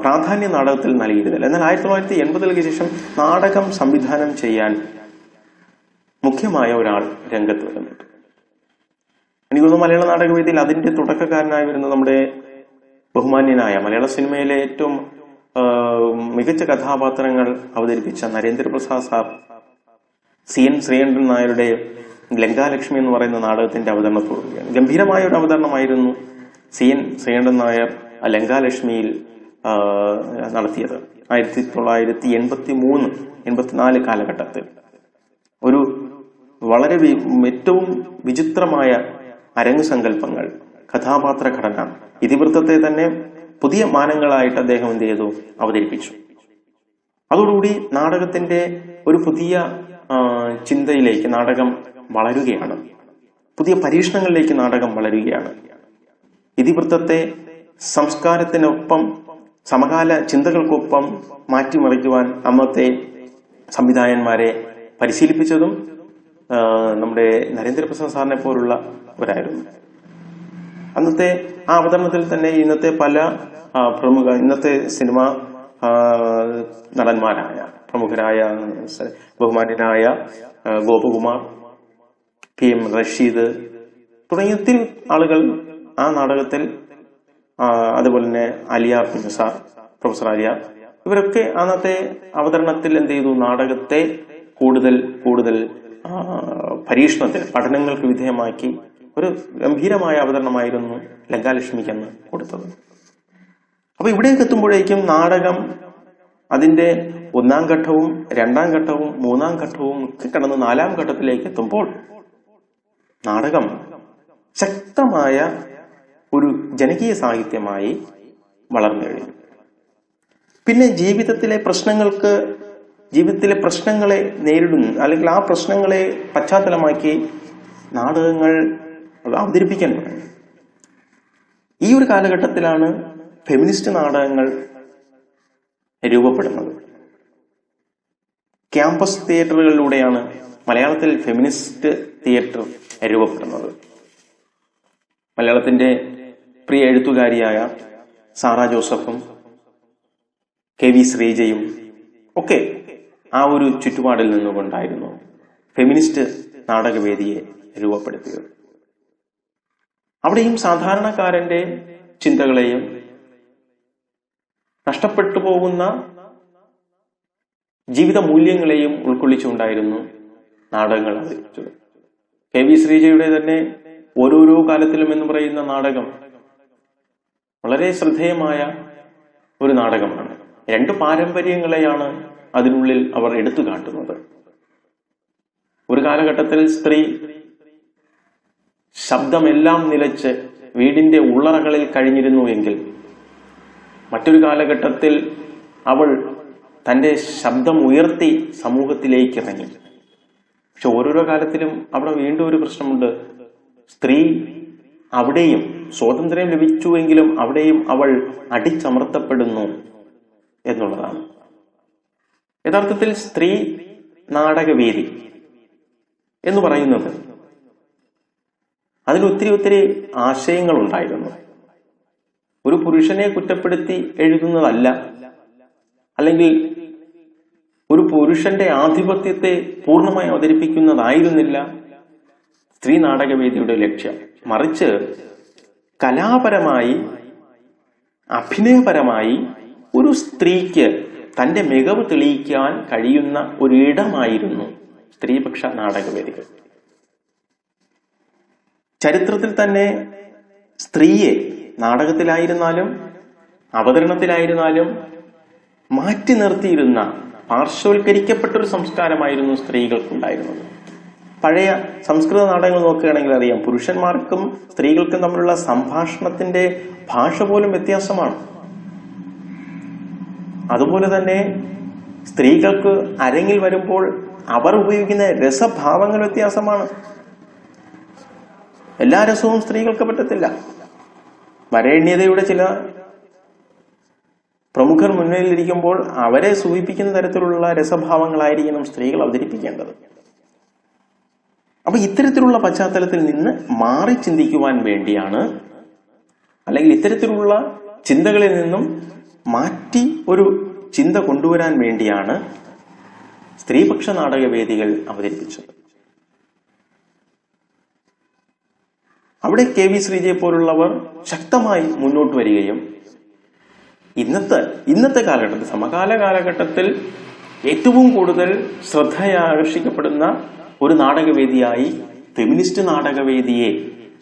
പ്രാധാന്യം നാടകത്തിൽ നൽകിയിരുന്നില്ല. എന്നാൽ 1980-ക്ക് ശേഷം നാടകം സംവിധാനം ചെയ്യാൻ മുഖ്യമായ ഒരാൾ രംഗത്ത് വരുന്നുണ്ട്. എനിക്ക് തോന്നുന്നു മലയാള നാടകവേദിയിൽ അതിന്റെ തുടക്കക്കാരനായി വരുന്നത് നമ്മുടെ ബഹുമാന്യനായ മലയാള സിനിമയിലെ ഏറ്റവും മികച്ച കഥാപാത്രങ്ങൾ അവതരിപ്പിച്ച നരേന്ദ്രപ്രസാദ് സാർ CN ശ്രീകണ്ഠൻ നായരുടെ ലങ്കാലക്ഷ്മി എന്ന് പറയുന്ന നാടകത്തിന്റെ അവതരണത്തോടുകൂടിയാണ്. ഗംഭീരമായ ഒരു അവതരണമായിരുന്നു CN ശ്രീകണ്ഠൻ നായർ ലങ്കാലക്ഷ്മിയിൽ നടത്തിയത്. 1983-84 കാലഘട്ടത്തിൽ ഒരു വളരെ ഏറ്റവും വിചിത്രമായ അരങ്ങ് സങ്കല്പങ്ങൾ, കഥാപാത്ര ഘടന, ഇതിവൃത്തത്തെ തന്നെ പുതിയ മാനങ്ങളായിട്ട് അദ്ദേഹം എന്ത് ചെയ്തു, അവതരിപ്പിച്ചു. അതോടുകൂടി നാടകത്തിന്റെ ഒരു പുതിയ ചിന്തയിലേക്ക് നാടകം വളരുകയാണ്. പുതിയ പരീക്ഷണങ്ങളിലേക്ക് നാടകം വളരുകയാണ്. ഇതിവൃത്തത്തെ സംസ്കാരത്തിനൊപ്പം, സമകാല ചിന്തകൾക്കൊപ്പം മാറ്റിമറിക്കുവാൻ അന്നത്തെ സംവിധായകന്മാരെ പരിശീലിപ്പിച്ചതും നമ്മുടെ നരേന്ദ്രപ്രസാദ് സാറിനെ പോലുള്ളവരായിരുന്നു. അന്നത്തെ ആ അവതരണത്തിൽ തന്നെ ഇന്നത്തെ പല ഇന്നത്തെ സിനിമ നടന്മാരായ പ്രമുഖരായ ബഹുമാന്യനായ ഗോപകുമാർ, PM റഷീദ് തുടങ്ങിയ ഒത്തിരി ആളുകൾ ആ നാടകത്തിൽ, അതുപോലെ തന്നെ അലിയാർ സാർ, പ്രൊഫസർ അലിയാർ, ഇവരൊക്കെ അന്നത്തെ അവതരണത്തിൽ എന്ത് ചെയ്തു, നാടകത്തെ കൂടുതൽ കൂടുതൽ പരീക്ഷണത്തിന്, പഠനങ്ങൾക്ക് വിധേയമാക്കി ഒരു ഗംഭീരമായ അവതരണമായിരുന്നു ലങ്കാലക്ഷ്മിക്കെന്ന് കൊടുത്തത്. അപ്പൊ ഇവിടേക്ക് എത്തുമ്പോഴേക്കും നാടകം അതിന്റെ 1-ാം ഘട്ടവും 2-ാം ഘട്ടവും 3-ാം ഘട്ടവും ഒക്കെ കടന്ന് 4-ാം ഘട്ടത്തിലേക്ക് എത്തുമ്പോൾ നാടകം ശക്തമായ ഒരു ജനകീയ സാഹിത്യമായി വളർന്നു കഴിഞ്ഞു. പിന്നെ ജീവിതത്തിലെ പ്രശ്നങ്ങളെ നേരിടുന്നു, അല്ലെങ്കിൽ ആ പ്രശ്നങ്ങളെ പശ്ചാത്തലമാക്കി നാടകങ്ങൾ അവതരിപ്പിക്കാൻ തുടങ്ങി. ഈ ഒരു കാലഘട്ടത്തിലാണ് ഫെമിനിസ്റ്റ് നാടകങ്ങൾ രൂപപ്പെടുന്നത്. ക്യാമ്പസ് തിയേറ്ററുകളിലൂടെയാണ് മലയാളത്തിൽ ഫെമിനിസ്റ്റ് തിയേറ്റർ രൂപപ്പെടുന്നത്. മലയാളത്തിന്റെ പ്രിയ എഴുത്തുകാരിയായ സാറ ജോസഫും KV ശ്രീജയും ഒക്കെ ആ ഒരു ചുറ്റുപാടിൽ നിന്നുകൊണ്ടായിരുന്നു ഫെമിനിസ്റ്റ് നാടകവേദിയെ രൂപപ്പെടുത്തിയത്. അവിടെയും സാധാരണക്കാരന്റെ ചിന്തകളെയും നഷ്ടപ്പെട്ടു പോകുന്ന ജീവിത മൂല്യങ്ങളെയും ഉൾക്കൊള്ളിച്ചുകൊണ്ടായിരുന്നു നാടകങ്ങൾ അവതരിപ്പിച്ചത്. KV ശ്രീജയുടെ തന്നെ ഓരോരോ കാലത്തിലും എന്ന് പറയുന്ന നാടകം വളരെ ശ്രദ്ധേയമായ ഒരു നാടകമാണ്. 2 പാരമ്പര്യങ്ങളെയാണ് അതിനുള്ളിൽ അവർ എടുത്തു കാട്ടുന്നത്. ഒരു കാലഘട്ടത്തിൽ സ്ത്രീ ശബ്ദമെല്ലാം നിലച്ച് വീടിന്റെ ഉള്ളറകളിൽ കഴിഞ്ഞിരുന്നുവെങ്കിൽ, മറ്റൊരു കാലഘട്ടത്തിൽ അവൾ തന്റെ ശബ്ദം ഉയർത്തി സമൂഹത്തിലേക്ക് ഇറങ്ങി. പക്ഷെ ഓരോരോ കാലത്തിലും അവിടെ വീണ്ടും ഒരു പ്രശ്നമുണ്ട്. സ്ത്രീ അവിടെയും സ്വാതന്ത്ര്യം ലഭിച്ചുവെങ്കിലും അവിടെയും അവൾ അടിച്ചമർത്തപ്പെടുന്നു. എന്നുള്ളതാണ്. യഥാർത്ഥത്തിൽ സ്ത്രീ നാടകവേദി എന്ന് പറയുന്നത് അതിൽ ഒത്തിരി ആശയങ്ങളുണ്ടായിരുന്നു. ഒരു പുരുഷനെ കുറ്റപ്പെടുത്തി എഴുതുന്നതല്ല, അല്ലെങ്കിൽ ഒരു പുരുഷന്റെ ആധിപത്യത്തെ പൂർണ്ണമായി അവതരിപ്പിക്കുന്നതായിരുന്നില്ല സ്ത്രീ നാടകവേദിയുടെ ലക്ഷ്യം. മറിച്ച് കലാപരമായി, അഭിനയപരമായി ഒരു സ്ത്രീക്ക് തന്റെ മികവ് തെളിയിക്കാൻ കഴിയുന്ന ഒരിടമായിരുന്നു സ്ത്രീപക്ഷ നാടകവേദികൾ. ചരിത്രത്തിൽ തന്നെ സ്ത്രീയെ നാടകത്തിലായിരുന്നാലും അവതരണത്തിലായിരുന്നാലും മാറ്റി നിർത്തിയിരുന്ന, പാർശ്വവൽക്കരിക്കപ്പെട്ടൊരു സംസ്കാരമായിരുന്നു സ്ത്രീകൾക്കുണ്ടായിരുന്നത്. പഴയ സംസ്കൃത നാടകങ്ങൾ നോക്കുകയാണെങ്കിൽ അറിയാം, പുരുഷന്മാർക്കും സ്ത്രീകൾക്കും തമ്മിലുള്ള സംഭാഷണത്തിന്റെ ഭാഷ പോലും വ്യത്യാസമാണ്. അതുപോലെ തന്നെ സ്ത്രീകൾക്ക് അരങ്ങിൽ വരുമ്പോൾ അവർ ഉപയോഗിക്കുന്ന രസഭാവങ്ങൾ വ്യത്യാസമാണ്. എല്ലാ രസവും സ്ത്രീകൾക്ക് പറ്റത്തില്ല. വരേണ്യതയുടെ ചില പ്രമുഖർ മുന്നിലിരിക്കുമ്പോൾ അവരെ സൂചിപ്പിക്കുന്ന തരത്തിലുള്ള രസഭാവങ്ങളായിരിക്കണം സ്ത്രീകൾ അവതരിപ്പിക്കേണ്ടത്. അപ്പൊ ഇത്തരത്തിലുള്ള പശ്ചാത്തലത്തിൽ നിന്ന് മാറി ചിന്തിക്കുവാൻ വേണ്ടിയാണ്, അല്ലെങ്കിൽ ഇത്തരത്തിലുള്ള ചിന്തകളിൽ നിന്നും മാറ്റി ഒരു ചിന്ത കൊണ്ടുവരാൻ വേണ്ടിയാണ് സ്ത്രീപക്ഷ നാടകവേദികൾ അവതരിപ്പിച്ചത്. അവിടെ കെ വി ശ്രീജയെ പോലുള്ളവർ ശക്തമായി മുന്നോട്ട് വരികയും ഇന്നത്തെ കാലഘട്ടത്തിൽ, സമകാല കാലഘട്ടത്തിൽ ഏറ്റവും കൂടുതൽ ശ്രദ്ധയാകർഷിക്കപ്പെടുന്ന ഒരു നാടകവേദിയായി ഫെമിനിസ്റ്റ് നാടകവേദിയെ,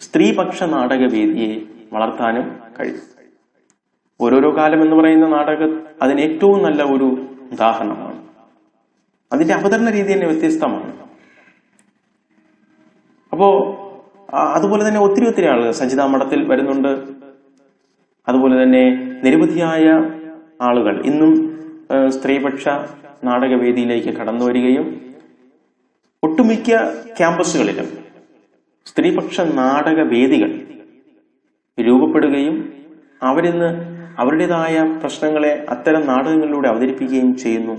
സ്ത്രീപക്ഷ നാടകവേദിയെ വളർത്താനും കഴിയും. ഓരോരോ കാലം എന്ന് പറയുന്ന നാടകം അതിന് ഏറ്റവും നല്ല ഒരു ഉദാഹരണമാണ്. അതിന്റെ അവതരണ രീതി തന്നെ വ്യത്യസ്തമാണ്. അപ്പോ അതുപോലെ തന്നെ ഒത്തിരി ആളുകൾ സജിതാ മഠത്തിൽ വരുന്നുണ്ട്. അതുപോലെ തന്നെ നിരവധിയായ ആളുകൾ ഇന്നും സ്ത്രീപക്ഷ നാടകവേദിയിലേക്ക് കടന്നു വരികയും ഒട്ടുമിക്ക ക്യാമ്പസുകളിലും സ്ത്രീപക്ഷ നാടകവേദികൾ രൂപപ്പെടുകയും അവരിന്ന് അവരുടേതായ പ്രശ്നങ്ങളെ അത്തരം നാടകങ്ങളിലൂടെ അവതരിപ്പിക്കുകയും ചെയ്യുന്നു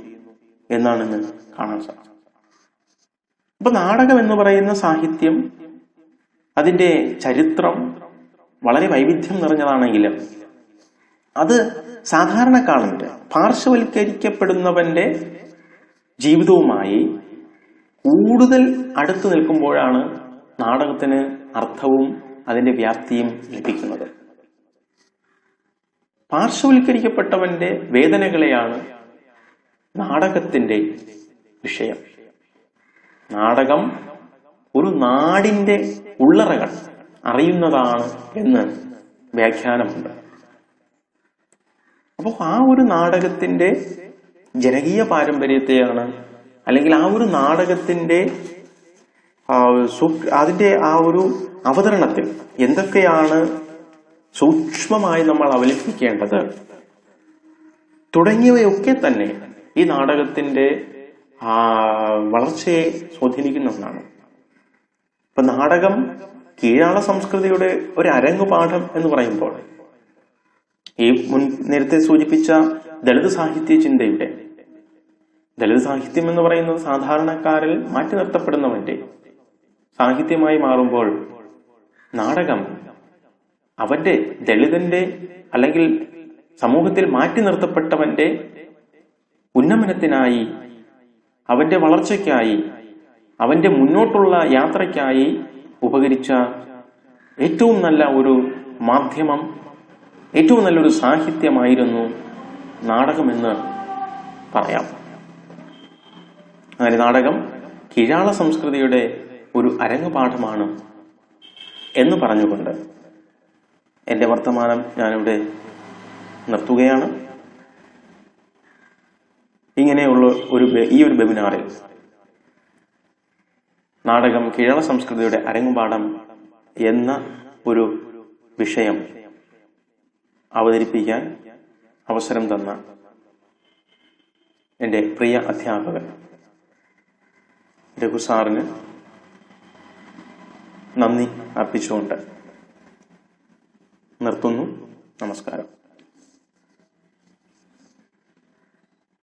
എന്നാണ് ഇന്ന് കാണാൻ സാധിച്ചത്. അപ്പൊ നാടകം എന്ന് പറയുന്ന സാഹിത്യം, അതിന്റെ ചരിത്രം വളരെ വൈവിധ്യം നിറഞ്ഞതാണെങ്കിലും അത് സാധാരണക്കാരന്റെ, പാർശ്വവൽക്കരിക്കപ്പെടുന്നവന്റെ ജീവിതവുമായി കൂടുതൽ അടുത്തു നിൽക്കുമ്പോഴാണ് നാടകത്തിന് അർത്ഥവും അതിന്റെ വ്യാപ്തിയും ലഭിക്കുന്നത്. പാർശ്വവൽക്കരിക്കപ്പെട്ടവന്റെ വേദനകളെയാണ് നാടകത്തിന്റെ വിഷയം. നാടകം ഒരു നാടിന്റെ ഉള്ളറകൾ അറിയുന്നതാണ് എന്ന് വ്യാഖ്യാനമുണ്ട്. അപ്പോൾ ആ ഒരു നാടകത്തിന്റെ ജനകീയ പാരമ്പര്യത്തെയാണ്, അല്ലെങ്കിൽ ആ ഒരു നാടകത്തിന്റെ അതിന്റെ ആ ഒരു അവതരണത്തിൽ എന്തൊക്കെയാണ് സൂക്ഷ്മമായി നമ്മൾ അവലംബിക്കേണ്ടത് തുടങ്ങിയവയൊക്കെ തന്നെ ഈ നാടകത്തിന്റെ വളർച്ചയെ സ്വാധീനിക്കുന്ന ഒന്നാണ്. ഇപ്പൊ നാടകം കീഴാള സംസ്കൃതിയുടെ ഒരു അരങ്ങുപാഠം എന്ന് പറയുമ്പോൾ ഈ നേരത്തെ സൂചിപ്പിച്ച ദളിത് സാഹിത്യ ചിന്തയുടെ, ദളിത് സാഹിത്യം എന്ന് പറയുന്നത് സാധാരണക്കാരിൽ മാറ്റി നിർത്തപ്പെടുന്നവന്റെ സാഹിത്യമായി മാറുമ്പോൾ നാടകം അവന്റെ, ദളിതന്റെ അല്ലെങ്കിൽ സമൂഹത്തിൽ മാറ്റി നിർത്തപ്പെട്ടവന്റെ ഉന്നമനത്തിനായി, അവന്റെ വളർച്ചയ്ക്കായി, അവന്റെ മുന്നോട്ടുള്ള യാത്രയ്ക്കായി ഉപകരിച്ച ഏറ്റവും നല്ല ഒരു മാധ്യമം, ഏറ്റവും നല്ലൊരു സാഹിത്യമായിരുന്നു നാടകമെന്ന് പറയാം. അങ്ങനെ നാടകം കീഴാള സംസ്കൃതിയുടെ ഒരു അരങ്ങുപാഠമാണ് എന്ന് പറഞ്ഞുകൊണ്ട് എന്റെ വർത്തമാനം ഞാനിവിടെ നിർത്തുകയാണ്. ഇങ്ങനെയുള്ള ഈ ഒരു വെബിനാറിൽ നാടകം കീഴാള സംസ്കൃതിയുടെ അരങ്ങുപാഠം എന്ന ഒരു വിഷയം അവതരിപ്പിക്കാൻ അവസരം തന്ന എന്റെ പ്രിയ അധ്യാപകൻ രഘു സാറിന് നന്ദി അർപ്പിച്ചുകൊണ്ട് നിർത്തുന്നു. നമസ്കാരം.